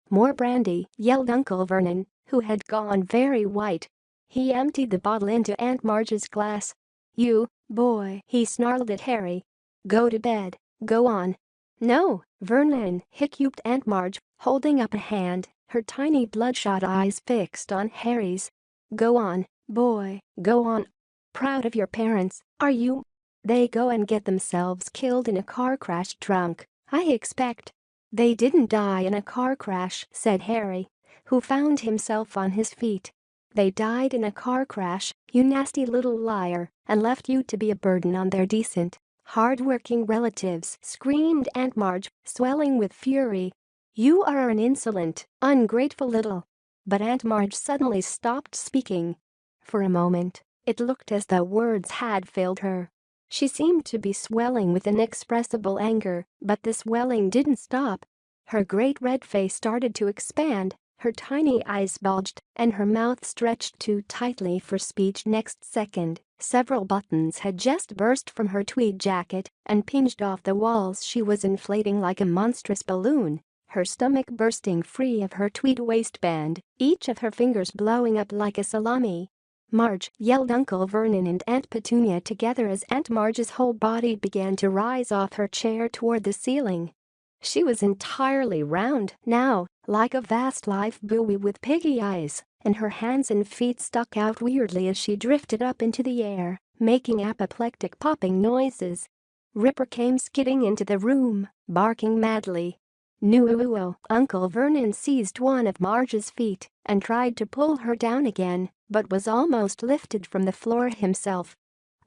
"More brandy," yelled Uncle Vernon, who had gone very white. He emptied the bottle into Aunt Marge's glass. "You boy," he snarled at Harry. "Go to bed, go on." "No, Vernon," hiccuped Aunt Marge, holding up a hand, her tiny bloodshot eyes fixed on Harry's. "Go on, boy, go on. Proud of your parents, are you? They go and get themselves killed in a car crash drunk, I expect." "They didn't die in a car crash," said Harry, who found himself on his feet. "They died in a car crash, you nasty little liar, and left you to be a burden on their decent, hard-working relatives," screamed Aunt Marge, swelling with fury. "You are an insolent, ungrateful little—" But Aunt Marge suddenly stopped speaking. For a moment, it looked as though words had failed her. She seemed to be swelling with inexpressible anger, but the swelling didn't stop. Her great red face started to expand, her tiny eyes bulged, and her mouth stretched too tightly for speech. Next second, several buttons had just burst from her tweed jacket and pinged off the walls. She was inflating like a monstrous balloon, her stomach bursting free of her tweed waistband, each of her fingers blowing up like a salami. "Marge!" yelled Uncle Vernon and Aunt Petunia together as Aunt Marge's whole body began to rise off her chair toward the ceiling. She was entirely round now, like a vast live buoy with piggy eyes, and her hands and feet stuck out weirdly as she drifted up into the air, making apoplectic popping noises. Ripper came skidding into the room, barking madly. "No!" Uncle Vernon seized one of Marge's feet and tried to pull her down again, but was almost lifted from the floor himself.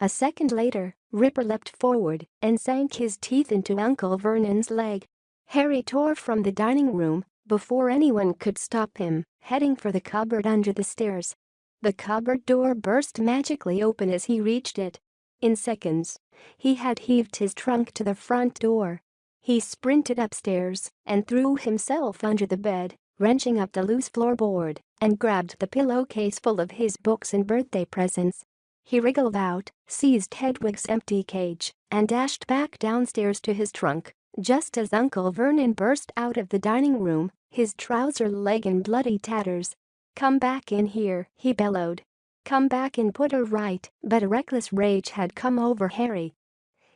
A second later, Ripper leapt forward and sank his teeth into Uncle Vernon's leg. Harry tore from the dining room before anyone could stop him, heading for the cupboard under the stairs. The cupboard door burst magically open as he reached it. In seconds, he had heaved his trunk to the front door. He sprinted upstairs and threw himself under the bed, wrenching up the loose floorboard, and grabbed the pillowcase full of his books and birthday presents. He wriggled out, seized Hedwig's empty cage, and dashed back downstairs to his trunk, just as Uncle Vernon burst out of the dining room, his trouser leg in bloody tatters. "Come back in here," he bellowed. "Come back and put her right." But a reckless rage had come over Harry.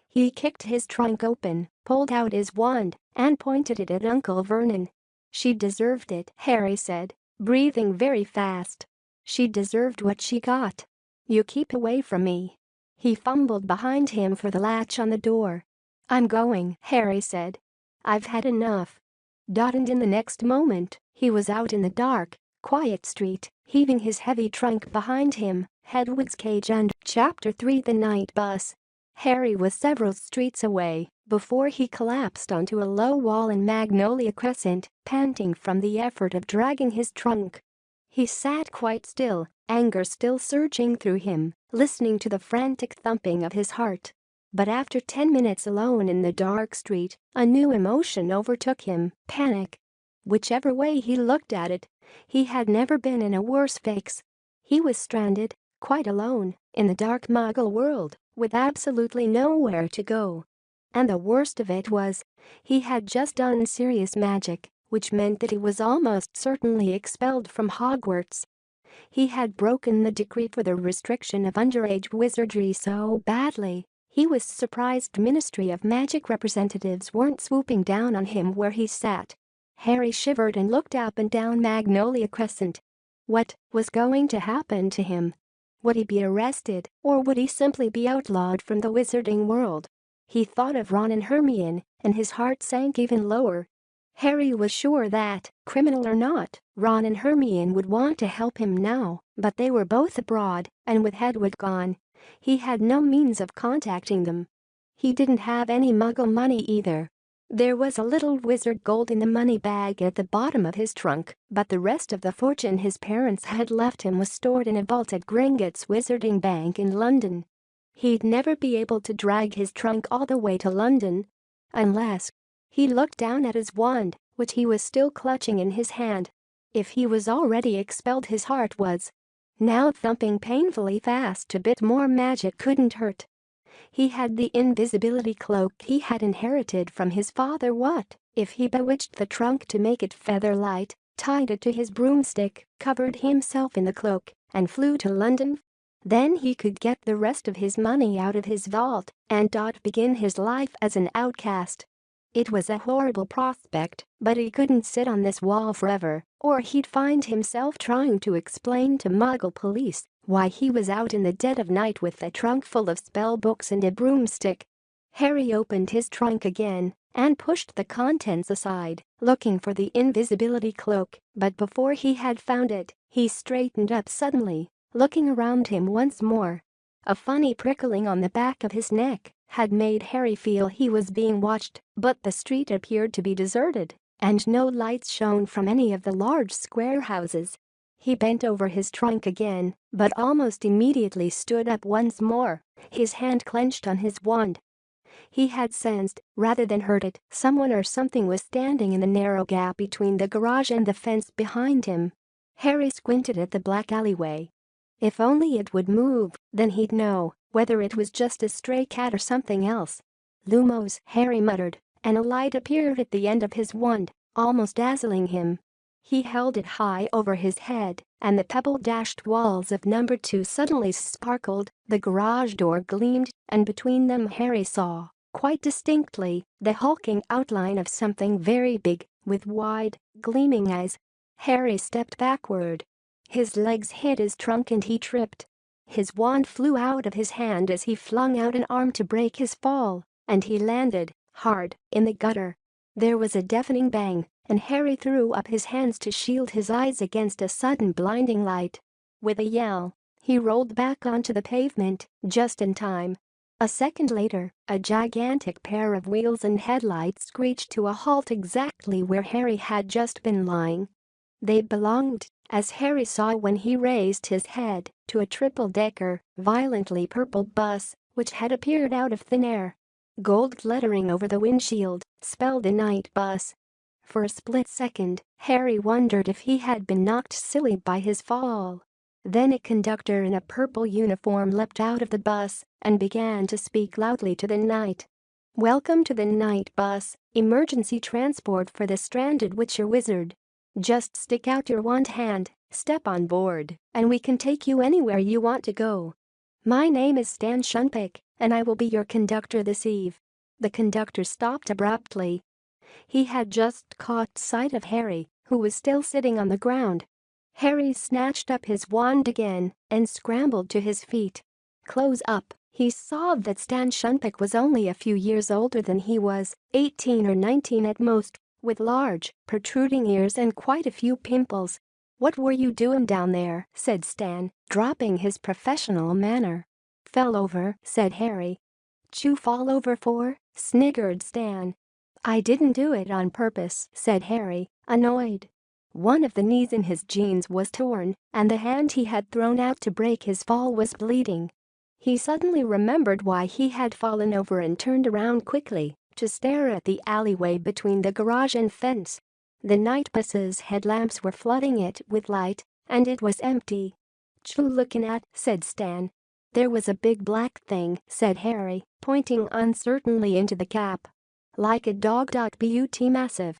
He kicked his trunk open, pulled out his wand, and pointed it at Uncle Vernon. "She deserved it," Harry said, breathing very fast. "She deserved what she got. You keep away from me." He fumbled behind him for the latch on the door. "I'm going," Harry said. "I've had enough." And in the next moment, he was out in the dark, quiet street, heaving his heavy trunk behind him, Hedwig's cage and Chapter 3 The Night Bus. Harry was several streets away before he collapsed onto a low wall in Magnolia Crescent, panting from the effort of dragging his trunk. He sat quite still, anger still surging through him, listening to the frantic thumping of his heart. But after 10 minutes alone in the dark street, a new emotion overtook him, panic. Whichever way he looked at it, he had never been in a worse fix. He was stranded, quite alone, in the dark Muggle world, with absolutely nowhere to go. And the worst of it was, he had just done serious magic, which meant that he was almost certainly expelled from Hogwarts. He had broken the decree for the restriction of underage wizardry so badly, he was surprised Ministry of Magic representatives weren't swooping down on him where he sat. Harry shivered and looked up and down Magnolia Crescent. What was going to happen to him? Would he be arrested, or would he simply be outlawed from the wizarding world? He thought of Ron and Hermione, and his heart sank even lower. Harry was sure that, criminal or not, Ron and Hermione would want to help him now, but they were both abroad, and with Hedwig gone, he had no means of contacting them. He didn't have any Muggle money either. There was a little wizard gold in the money bag at the bottom of his trunk, but the rest of the fortune his parents had left him was stored in a vault at Gringotts Wizarding Bank in London. He'd never be able to drag his trunk all the way to London. Unless… He looked down at his wand, which he was still clutching in his hand. If he was already expelled, his heart was now thumping painfully fast. A bit more magic couldn't hurt. He had the invisibility cloak he had inherited from his father. What if he bewitched the trunk to make it feather light, tied it to his broomstick, covered himself in the cloak, and flew to London? Then he could get the rest of his money out of his vault and begin his life as an outcast. It was a horrible prospect, but he couldn't sit on this wall forever, or he'd find himself trying to explain to Muggle police why he was out in the dead of night with a trunk full of spell books and a broomstick. Harry opened his trunk again and pushed the contents aside, looking for the invisibility cloak, but before he had found it, he straightened up suddenly, looking around him once more. A funny prickling on the back of his neck had made Harry feel he was being watched, but the street appeared to be deserted, and no lights shone from any of the large square houses. He bent over his trunk again, but almost immediately stood up once more, his hand clenched on his wand. He had sensed, rather than heard it, someone or something was standing in the narrow gap between the garage and the fence behind him. Harry squinted at the black alleyway. If only it would move, then he'd know whether it was just a stray cat or something else. Lumos, Harry muttered, and a light appeared at the end of his wand, almost dazzling him. He held it high over his head, and the pebble-dashed walls of number 2 suddenly sparkled, the garage door gleamed, and between them Harry saw, quite distinctly, the hulking outline of something very big, with wide, gleaming eyes. Harry stepped backward. His legs hit his trunk and he tripped. His wand flew out of his hand as he flung out an arm to break his fall, and he landed, hard, in the gutter. There was a deafening bang, and Harry threw up his hands to shield his eyes against a sudden blinding light. With a yell, he rolled back onto the pavement, just in time. A second later, a gigantic pair of wheels and headlights screeched to a halt exactly where Harry had just been lying. They belonged, as Harry saw when he raised his head, to a triple-decker, violently purple bus, which had appeared out of thin air. Gold lettering over the windshield spelled the night bus. For a split second, Harry wondered if he had been knocked silly by his fall. Then a conductor in a purple uniform leapt out of the bus and began to speak loudly to the night. "Welcome to the night bus, emergency transport for the stranded witcher wizard. Just stick out your wand hand, step on board, and we can take you anywhere you want to go. My name is Stan Shunpick, and I will be your conductor this eve." The conductor stopped abruptly. He had just caught sight of Harry, who was still sitting on the ground. Harry snatched up his wand again and scrambled to his feet. Close up, he saw that Stan Shunpick was only a few years older than he was, 18 or 19 at most, with large, protruding ears and quite a few pimples. "What were you doing down there?" said Stan, dropping his professional manner. "Fell over," said Harry. "'Chu fall over for?" sniggered Stan. "I didn't do it on purpose," said Harry, annoyed. One of the knees in his jeans was torn, and the hand he had thrown out to break his fall was bleeding. He suddenly remembered why he had fallen over and turned around quickly to stare at the alleyway between the garage and fence. The night bus's headlamps were flooding it with light, and it was empty. "'Chu looking at?" said Stan. "There was a big black thing," said Harry, pointing uncertainly into the gap. "Like a dog. But massive."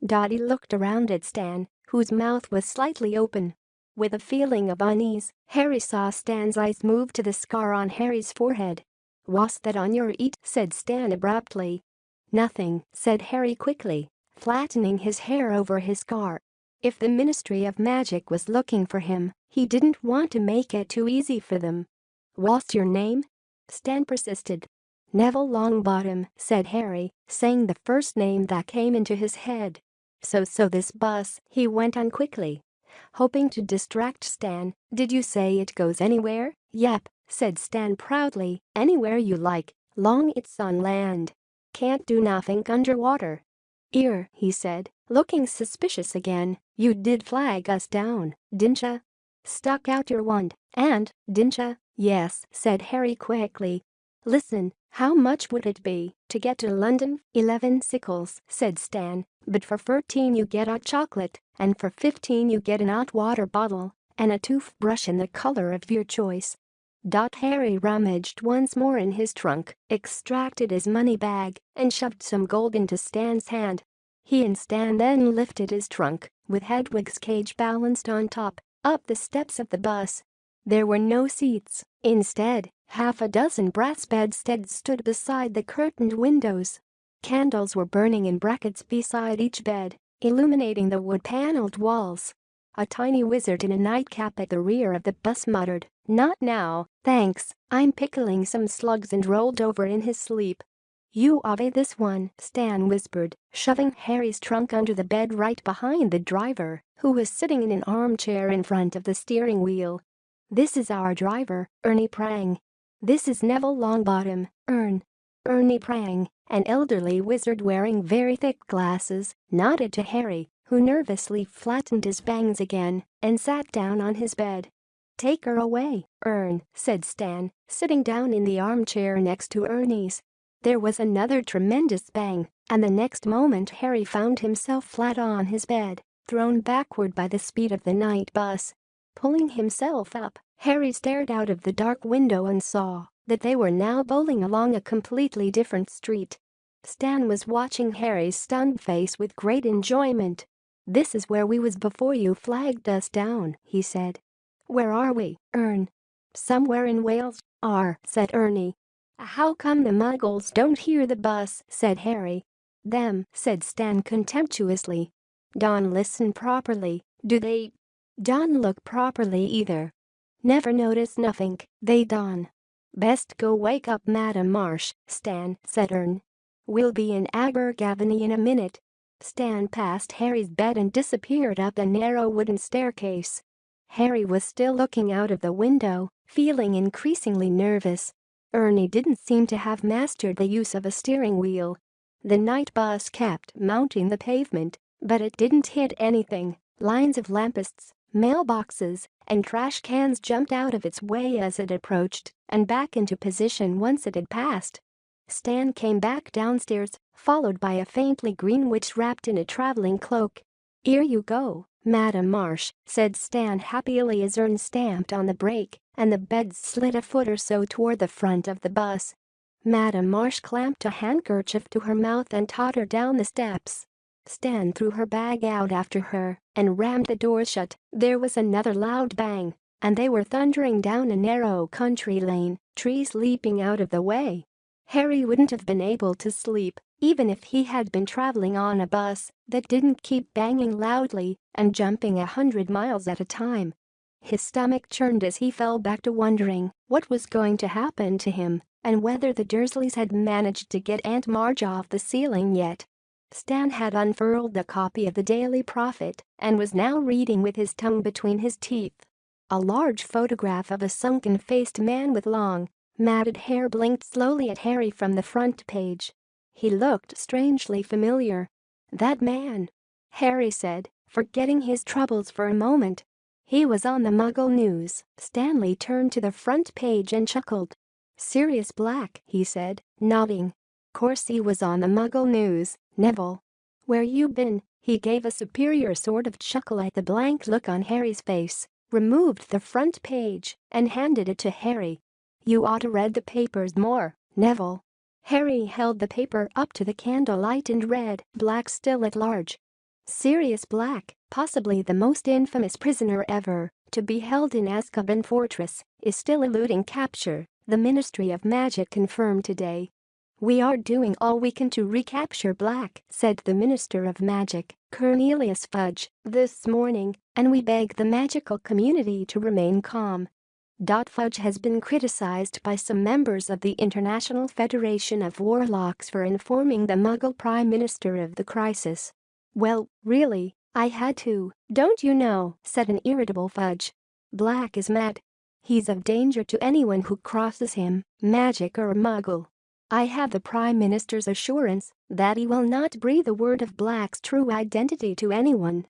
Dottie looked around at Stan, whose mouth was slightly open. With a feeling of unease, Harry saw Stan's eyes move to the scar on Harry's forehead. "Was that on your eat?" said Stan abruptly. "Nothing," said Harry quickly, flattening his hair over his scar. If the Ministry of Magic was looking for him, he didn't want to make it too easy for them. "What's your name?" Stan persisted. "Neville Longbottom," said Harry, saying the first name that came into his head. So this bus," he went on quickly, hoping to distract Stan. "Did you say it goes anywhere?" "Yep," said Stan proudly, "anywhere you like, long it's on land. Can't do nothing underwater." "Here," he said, looking suspicious again, "you did flag us down, didn't Stuck out your wand, and, didn't "Yes," said Harry quickly. "Listen, how much would it be to get to London?" 11 sickles, said Stan, "but for 13 you get hot chocolate, and for 15 you get an hot water bottle, and a toothbrush in the color of your choice." Harry rummaged once more in his trunk, extracted his money bag, and shoved some gold into Stan's hand. He and Stan then lifted his trunk, with Hedwig's cage balanced on top, up the steps of the bus. There were no seats. Instead, half a dozen brass bedsteads stood beside the curtained windows. Candles were burning in brackets beside each bed, illuminating the wood-paneled walls. A tiny wizard in a nightcap at the rear of the bus muttered, "Not now, thanks, I'm pickling some slugs," and rolled over in his sleep. "You obey this one," Stan whispered, shoving Harry's trunk under the bed right behind the driver, who was sitting in an armchair in front of the steering wheel. "This is our driver, Ernie Prang. This is Neville Longbottom, Ernie Prang," an elderly wizard wearing very thick glasses, nodded to Harry, who nervously flattened his bangs again and sat down on his bed. "Take her away, said Stan, sitting down in the armchair next to Ernie's. There was another tremendous bang, and the next moment Harry found himself flat on his bed, thrown backward by the speed of the night bus. Pulling himself up, Harry stared out of the dark window and saw that they were now bowling along a completely different street. Stan was watching Harry's stunned face with great enjoyment. "This is where we was before you flagged us down," he said. "Where are we, "Somewhere in Wales," said Ernie. "How come the muggles don't hear the bus?" said Harry. "Them," said Stan contemptuously. "Don't listen properly, do they? Don't look properly either. Never notice nothing, they don't. Best go wake up Madam Marsh, Stan," said "We'll be in Abergavenny in a minute." Stan passed Harry's bed and disappeared up the narrow wooden staircase. Harry was still looking out of the window, feeling increasingly nervous. Ernie didn't seem to have mastered the use of a steering wheel. The night bus kept mounting the pavement, but it didn't hit anything. Lines of lampposts, mailboxes, and trash cans jumped out of its way as it approached and back into position once it had passed. Stan came back downstairs, followed by a faintly green witch wrapped in a traveling cloak. "Here you go, Madam Marsh," said Stan happily as stamped on the brake and the bed slid a foot or so toward the front of the bus. Madam Marsh clamped a handkerchief to her mouth and tottered down the steps. Stan threw her bag out after her and rammed the door shut. There was another loud bang, and they were thundering down a narrow country lane, trees leaping out of the way. Harry wouldn't have been able to sleep, even if he had been traveling on a bus that didn't keep banging loudly and jumping 100 miles at a time. His stomach churned as he fell back to wondering what was going to happen to him and whether the Dursleys had managed to get Aunt Marge off the ceiling yet. Stan had unfurled a copy of the Daily Prophet and was now reading with his tongue between his teeth. A large photograph of a sunken-faced man with long, matted hair blinked slowly at Harry from the front page. He looked strangely familiar. "That man," Harry said, forgetting his troubles for a moment. "He was on the Muggle news." Stanley turned to the front page and chuckled. "Sirius Black," he said, nodding. "Course he was on the Muggle news, Neville. Where you been?" He gave a superior sort of chuckle at the blank look on Harry's face, removed the front page, and handed it to Harry. "You oughta read the papers more, Neville." Harry held the paper up to the candlelight and read, "Black still at large. Sirius Black, possibly the most infamous prisoner ever to be held in Azkaban Fortress, is still eluding capture, the Ministry of Magic confirmed today." "We are doing all we can to recapture Black," said the Minister of Magic, Cornelius Fudge, this morning, "and we beg the magical community to remain calm." Fudge has been criticized by some members of the International Federation of Warlocks for informing the Muggle Prime Minister of the crisis. "Well, really, I had to, don't you know," said an irritable Fudge. "Black is mad. He's of danger to anyone who crosses him, magic or Muggle. I have the Prime Minister's assurance that he will not breathe a word of Black's true identity to anyone.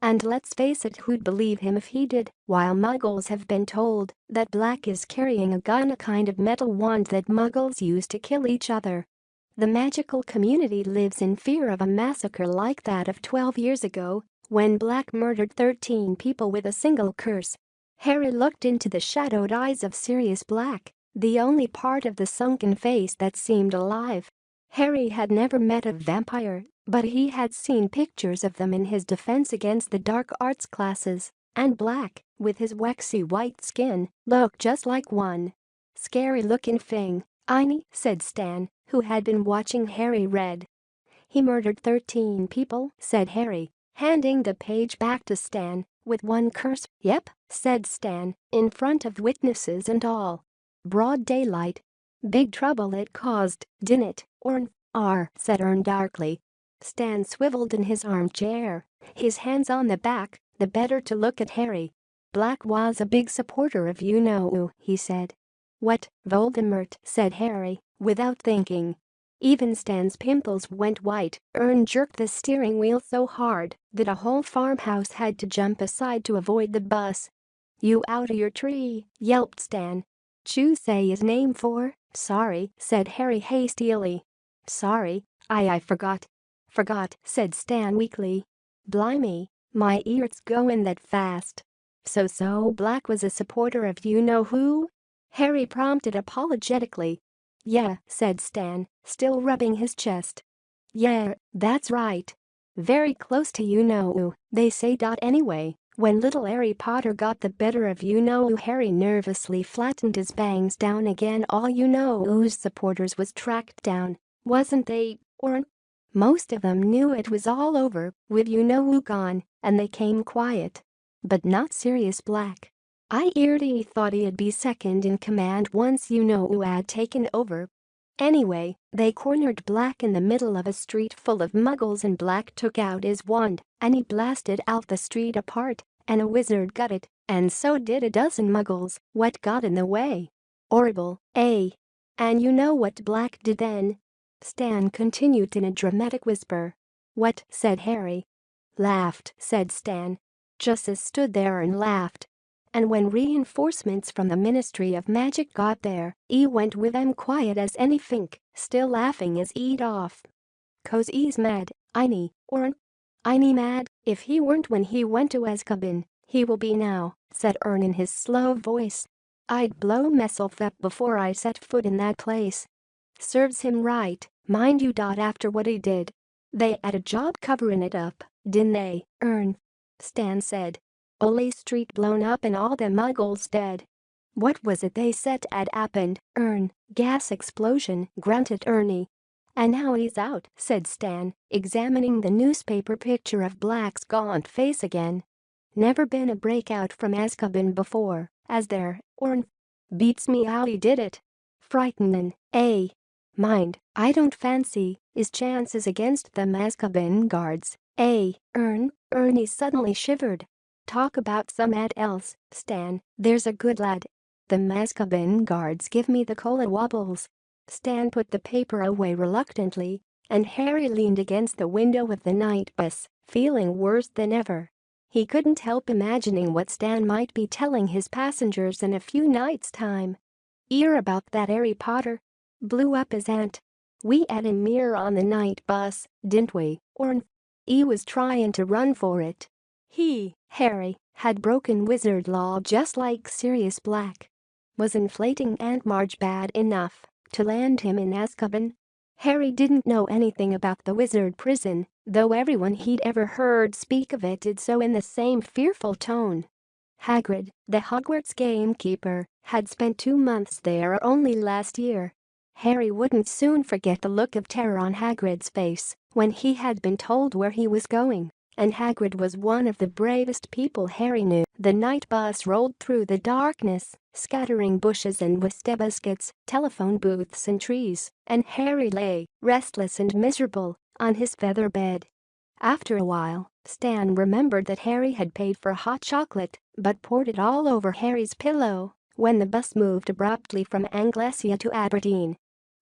And let's face it, who'd believe him if he did, while Muggles have been told that Black is carrying a gun, a kind of metal wand that Muggles use to kill each other. The magical community lives in fear of a massacre like that of 12 years ago, when Black murdered 13 people with a single curse." Harry looked into the shadowed eyes of Sirius Black, the only part of the sunken face that seemed alive. Harry had never met a vampire, but he had seen pictures of them in his Defense Against the Dark Arts classes, and Black, with his waxy white skin, looked just like one. "Scary-looking thing, Einie," said Stan, who had been watching Harry read. "He murdered 13 people," said Harry, handing the page back to Stan, "with one curse." "Yep," said Stan, "in front of witnesses and all. Broad daylight. Big trouble it caused, didn't it, Orn?" said Ern darkly. Stan swiveled in his armchair, his hands on the back, the better to look at Harry. "Black was a big supporter of you-know-who," he said. "What, Voldemort?" said Harry, without thinking. Even Stan's pimples went white. Ern jerked the steering wheel so hard that a whole farmhouse had to jump aside to avoid the bus. "You out of your tree," yelped Stan. "Choo say his name for?" "Sorry," said Harry hastily. "Sorry, I forgot." "Forgot," said Stan weakly. "Blimey, my ears going that fast. So Black was a supporter of you-know-who?" Harry prompted apologetically. "Yeah," said Stan, still rubbing his chest. "Yeah, that's right. Very close to you-know-who, they say. Anyway, when little Harry Potter got the better of you-know-who, Harry nervously flattened his bangs down again. All you-know-who's supporters was tracked down, wasn't they, or? Most of them knew it was all over with you-know-who gone, and they came quiet. But not Sirius Black. I eerily thought he'd be second in command once you-know-who had taken over. Anyway, they cornered Black in the middle of a street full of Muggles, and Black took out his wand and he blasted out the street apart, and a wizard got it, and so did a dozen Muggles. What got in the way? Horrible, eh? And you know what Black did then?" Stan continued in a dramatic whisper. "What?" said Harry. "Laughed," said Stan. "Just stood there and laughed. And when reinforcements from the Ministry of Magic got there, he went with them quiet as anything, still laughing his head off. 'Cause he's mad, Einie, or Einie mad. If he weren't when he went to Azkaban, he will be now," said Ern in his slow voice. "I'd blow myself up before I set foot in that place. Serves him right, mind you. After what he did. They had a job covering it up, didn't they, Ern?" Stan said. "Ole Street blown up and all the Muggles dead." "What was it they said had happened, Ern?" "Gas explosion," grunted Ernie. "And now he's out," said Stan, examining the newspaper picture of Black's gaunt face again. "Never been a breakout from Azkaban before, has there, Orn? Beats me how he did it. Frightening, eh? Mind, I don't fancy his chances against them Azkaban guards, eh, Ern?" Ernie suddenly shivered. "Talk about some ad else, Stan, there's a good lad. The Azkaban guards give me the cola wobbles." Stan put the paper away reluctantly, and Harry leaned against the window of the night bus, feeling worse than ever. He couldn't help imagining what Stan might be telling his passengers in a few nights' time. "Hear about that Harry Potter? Blew up his aunt. We had him here on the night bus, didn't we, Orn? He was trying to run for it. He, Harry, had broken wizard law just like Sirius Black. Was inflating Aunt Marge bad enough to land him in Azkaban?" Harry didn't know anything about the wizard prison, though everyone he'd ever heard speak of it did so in the same fearful tone. Hagrid, the Hogwarts gamekeeper, had spent 2 months there only last year. Harry wouldn't soon forget the look of terror on Hagrid's face when he had been told where he was going, and Hagrid was one of the bravest people Harry knew. The night bus rolled through the darkness, scattering bushes and wistebaskets, telephone booths and trees, and Harry lay, restless and miserable, on his feather bed. After a while, Stan remembered that Harry had paid for hot chocolate but poured it all over Harry's pillow when the bus moved abruptly from Anglesea to Aberdeen.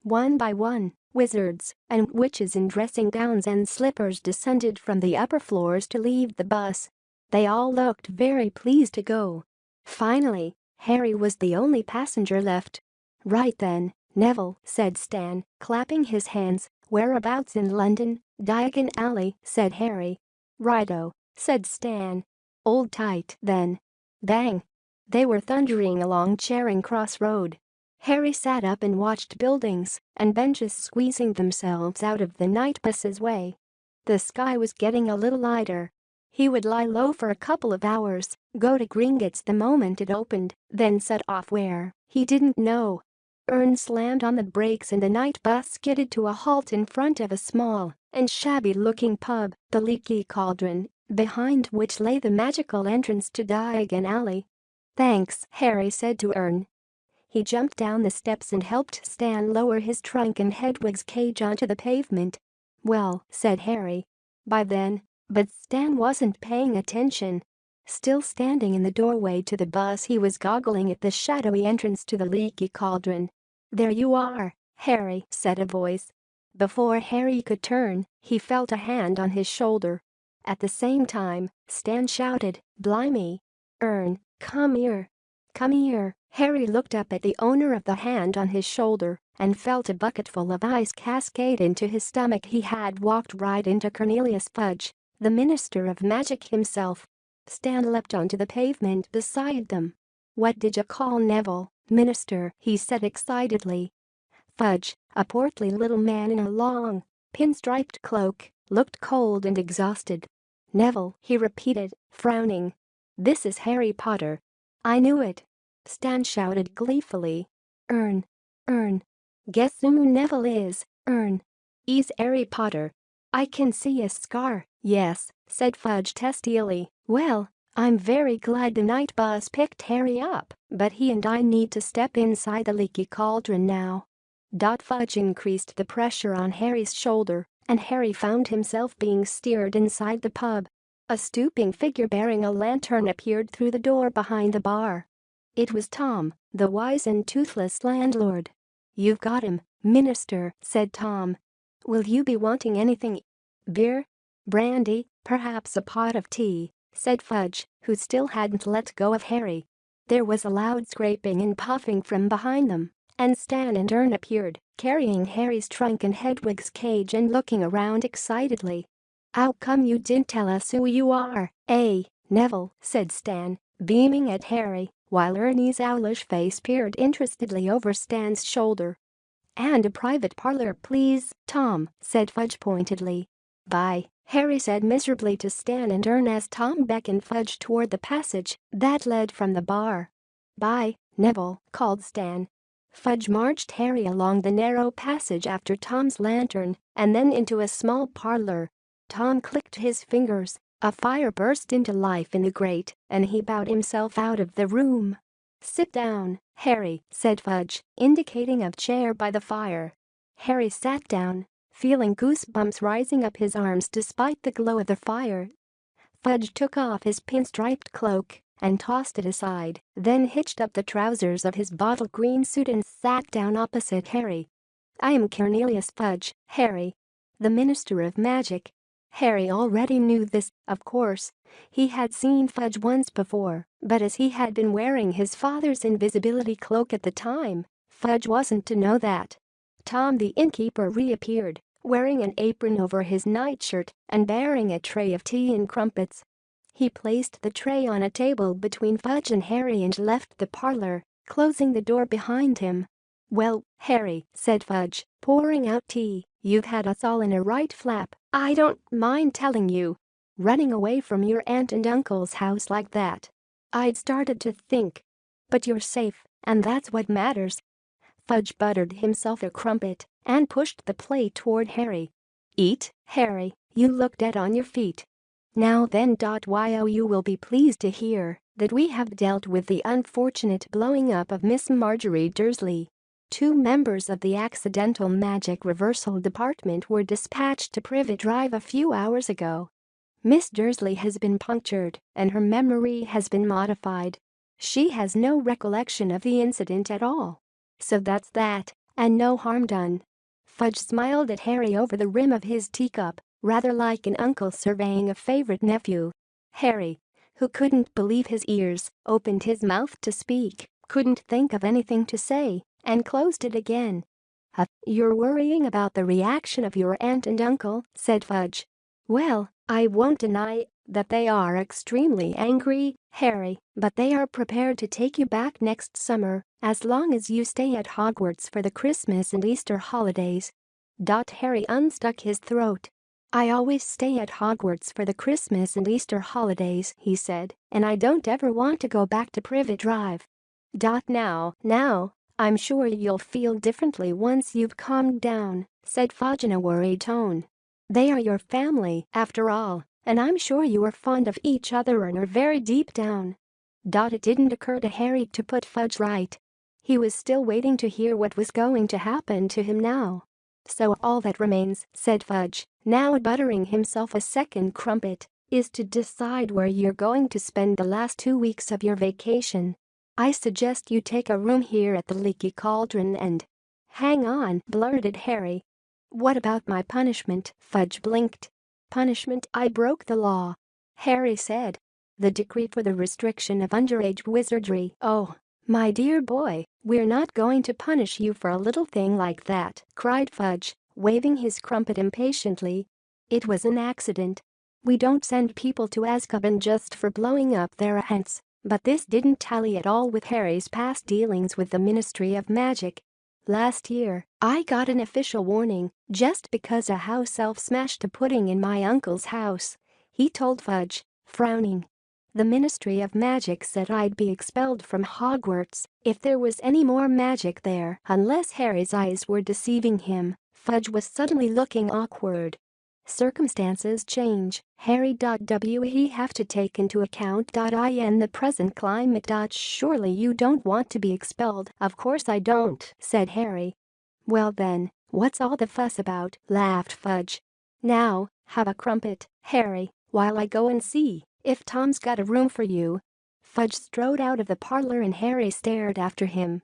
One by one, wizards and witches in dressing gowns and slippers descended from the upper floors to leave the bus. They all looked very pleased to go. Finally, Harry was the only passenger left. "Right then, Neville," said Stan, clapping his hands. "Whereabouts in London?" "Diagon Alley," said Harry. "Righto," said Stan. "Hold tight then." Bang! They were thundering along Charing Cross Road. Harry sat up and watched buildings and benches squeezing themselves out of the night bus's way. The sky was getting a little lighter. He would lie low for a couple of hours, go to Gringotts the moment it opened, then set off where, he didn't know. Ern slammed on the brakes and the night bus skidded to a halt in front of a small and shabby-looking pub, the Leaky Cauldron, behind which lay the magical entrance to Diagon Alley. "Thanks," Harry said to Ern. He jumped down the steps and helped Stan lower his trunk and Hedwig's cage onto the pavement. "Well," said Harry. By then, but Stan wasn't paying attention. Still standing in the doorway to the bus, he was goggling at the shadowy entrance to the Leaky Cauldron. "There you are," Harry said a voice. Before Harry could turn, he felt a hand on his shoulder. At the same time, Stan shouted, "Blimey! Ern, come here! Come here!" Harry looked up at the owner of the hand on his shoulder and felt a bucketful of ice cascade into his stomach. He had walked right into Cornelius Fudge, the Minister of Magic himself. Stan leapt onto the pavement beside them. "What did you call Neville, Minister?" he said excitedly. Fudge, a portly little man in a long, pinstriped cloak, looked cold and exhausted. "Neville," he repeated, frowning. "This is Harry Potter." "I knew it," Stan shouted gleefully. Ern. Guess who Neville is, Ern. He's Harry Potter." "I can see a scar." "Yes," said Fudge testily. "Well, I'm very glad the night bus picked Harry up, but he and I need to step inside the Leaky Cauldron now." Fudge increased the pressure on Harry's shoulder, and Harry found himself being steered inside the pub. A stooping figure bearing a lantern appeared through the door behind the bar. It was Tom, the wise and toothless landlord. "You've got him, Minister," said Tom. "Will you be wanting anything? Beer? Brandy? Perhaps a pot of tea?" said Fudge, who still hadn't let go of Harry. There was a loud scraping and puffing from behind them, and Stan and Ern appeared, carrying Harry's trunk and Hedwig's cage and looking around excitedly. "How come you didn't tell us who you are, eh, Neville?" said Stan, beaming at Harry, while Ernie's owlish face peered interestedly over Stan's shoulder. "And a private parlor, please, Tom," said Fudge pointedly. "Bye," Harry said miserably to Stan and Ern as Tom beckoned Fudge toward the passage that led from the bar. "Bye, Neville," called Stan. Fudge marched Harry along the narrow passage after Tom's lantern and then into a small parlor. Tom clicked his fingers, a fire burst into life in the grate, and he bowed himself out of the room. "Sit down, Harry," said Fudge, indicating a chair by the fire. Harry sat down, feeling goosebumps rising up his arms despite the glow of the fire. Fudge took off his pinstriped cloak and tossed it aside, then hitched up the trousers of his bottle green suit and sat down opposite Harry. "I am Cornelius Fudge, Harry, the Minister of Magic." Harry already knew this, of course. He had seen Fudge once before, but as he had been wearing his father's invisibility cloak at the time, Fudge wasn't to know that. Tom the innkeeper reappeared, wearing an apron over his nightshirt and bearing a tray of tea and crumpets. He placed the tray on a table between Fudge and Harry and left the parlor, closing the door behind him. "Well, Harry," said Fudge, pouring out tea, "you've had us all in a right flap, I don't mind telling you. Running away from your aunt and uncle's house like that. I'd started to think. But you're safe, and that's what matters." Fudge buttered himself a crumpet and pushed the plate toward Harry. "Eat, Harry, you look dead on your feet. Now then. You will be pleased to hear that we have dealt with the unfortunate blowing up of Miss Marjorie Dursley. 2 members of the Accidental Magic Reversal Department were dispatched to Privet Drive a few hours ago. Miss Dursley has been punctured and her memory has been modified. She has no recollection of the incident at all. So that's that, and no harm done." Fudge smiled at Harry over the rim of his teacup, rather like an uncle surveying a favorite nephew. Harry, who couldn't believe his ears, opened his mouth to speak, couldn't think of anything to say, and closed it again. "You're worrying about the reaction of your aunt and uncle," said Fudge. "Well, I won't deny that they are extremely angry, Harry, but they are prepared to take you back next summer, as long as you stay at Hogwarts for the Christmas and Easter holidays." Harry unstuck his throat. "I always stay at Hogwarts for the Christmas and Easter holidays," he said, "and I don't ever want to go back to Privet Drive." Now, I'm sure you'll feel differently once you've calmed down," said Fudge in a worried tone. "They are your family, after all, and I'm sure you are fond of each other and are very deep down." It didn't occur to Harry to put Fudge right. He was still waiting to hear what was going to happen to him now. "So all that remains," said Fudge, now buttering himself a second crumpet, "is to decide where you're going to spend the last 2 weeks of your vacation. I suggest you take a room here at the Leaky Cauldron and—" "Hang on," blurted Harry. "What about my punishment?" Fudge blinked. "Punishment? I broke the law," Harry said. "The decree for the restriction of underage wizardry." "Oh, my dear boy, we're not going to punish you for a little thing like that," cried Fudge, waving his crumpet impatiently. "It was an accident. We don't send people to Azkaban just for blowing up their aunt's." But this didn't tally at all with Harry's past dealings with the Ministry of Magic. "Last year, I got an official warning just because a house elf smashed a pudding in my uncle's house," he told Fudge, frowning. "The Ministry of Magic said I'd be expelled from Hogwarts if there was any more magic there." Unless Harry's eyes were deceiving him, Fudge was suddenly looking awkward. "Circumstances change, Harry. We have to take into account in the present climate. Surely you don't want to be expelled." "Of course I don't," said Harry. "Well then, what's all the fuss about?" laughed Fudge. "Now, have a crumpet, Harry, while I go and see if Tom's got a room for you." Fudge strode out of the parlor and Harry stared after him.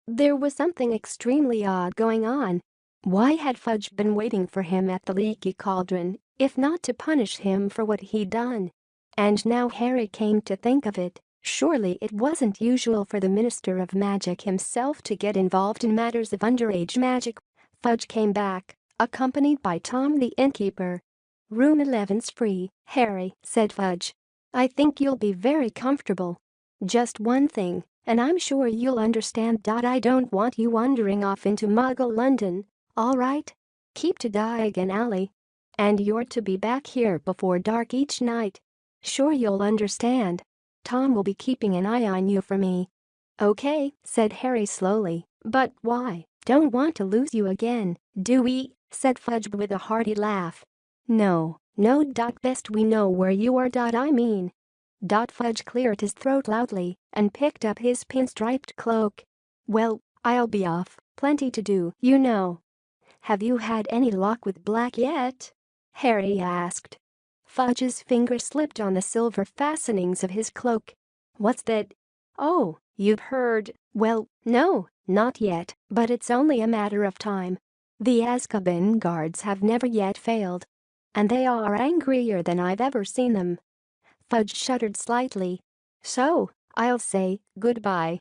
There was something extremely odd going on. Why had Fudge been waiting for him at the Leaky Cauldron, if not to punish him for what he'd done? And now Harry came to think of it, surely it wasn't usual for the Minister of Magic himself to get involved in matters of underage magic. Fudge came back, accompanied by Tom the innkeeper. "Room 11's free, Harry," said Fudge. "I think you'll be very comfortable. Just one thing, and I'm sure you'll understand. I don't want you wandering off into Muggle London. All right? Keep to Diagon Alley. And you're to be back here before dark each night. Sure you'll understand. Tom will be keeping an eye on you for me." "Okay," said Harry slowly, "but why? Don't want to lose you again, do we?" said Fudge with a hearty laugh. No. Best we know where you are. I mean." Fudge cleared his throat loudly and picked up his pinstriped cloak. "Well, I'll be off. Plenty to do, you know." "Have you had any luck with Black yet?" Harry asked. Fudge's finger slipped on the silver fastenings of his cloak. "What's that?" "Oh, you've heard? Well, no, not yet, but it's only a matter of time. The Azkaban guards have never yet failed. And they are angrier than I've ever seen them." Fudge shuddered slightly. "So, I'll say goodbye."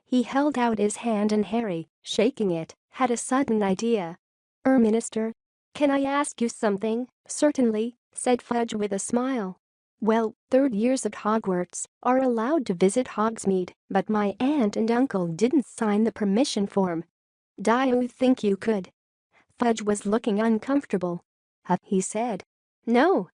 He held out his hand and Harry, shaking it, had a sudden idea. Minister, can I ask you something?" "Certainly," said Fudge with a smile. "Well, third years at Hogwarts are allowed to visit Hogsmeade, but my aunt and uncle didn't sign the permission form. Do you think you could?" Fudge was looking uncomfortable. He said. No,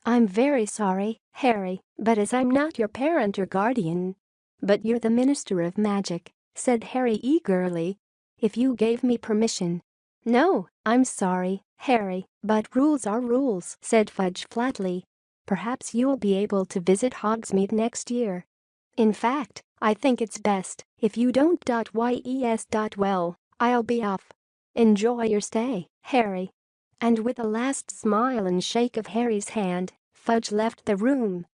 I'm very sorry, Harry, but as I'm not your parent or guardian." "But you're the Minister of Magic," said Harry eagerly. if you gave me permission." "No, I'm sorry, Harry, but rules are rules," said Fudge flatly. "Perhaps you'll be able to visit Hogsmeade next year. In fact, I think it's best if you don't. Yes. Well, I'll be off. Enjoy your stay, Harry." And with a last smile and shake of Harry's hand, Fudge left the room.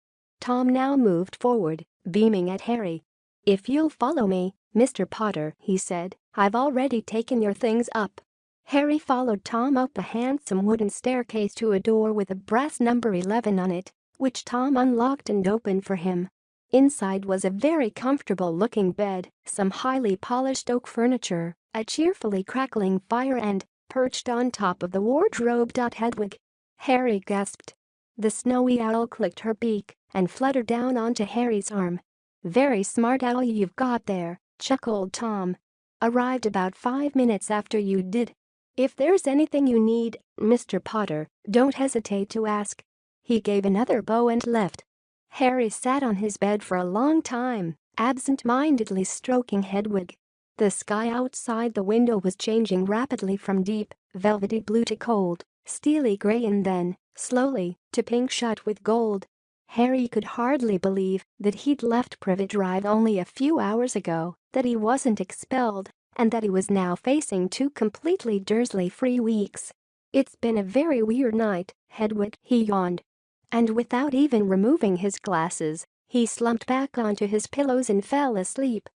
Tom now moved forward, beaming at Harry. "If you'll follow me, Mr. Potter," he said, "I've already taken your things up." Harry followed Tom up a handsome wooden staircase to a door with a brass number 11 on it, which Tom unlocked and opened for him. Inside was a very comfortable-looking bed, some highly polished oak furniture, a cheerfully crackling fire and, perched on top of the wardrobe, Hedwig. Harry gasped. The snowy owl clicked her beak and fluttered down onto Harry's arm. "Very smart owl you've got there," chuckled Tom. "Arrived about 5 minutes after you did. If there's anything you need, Mr. Potter, don't hesitate to ask." He gave another bow and left. Harry sat on his bed for a long time, absent-mindedly stroking Hedwig. The sky outside the window was changing rapidly from deep, velvety blue to cold, steely gray and then, slowly, to pink shot with gold. Harry could hardly believe that he'd left Privet Drive only a few hours ago, that he wasn't expelled, and that he was now facing 2 completely Dursley-free weeks. "It's been a very weird night, Hedwig," he yawned. And without even removing his glasses, he slumped back onto his pillows and fell asleep.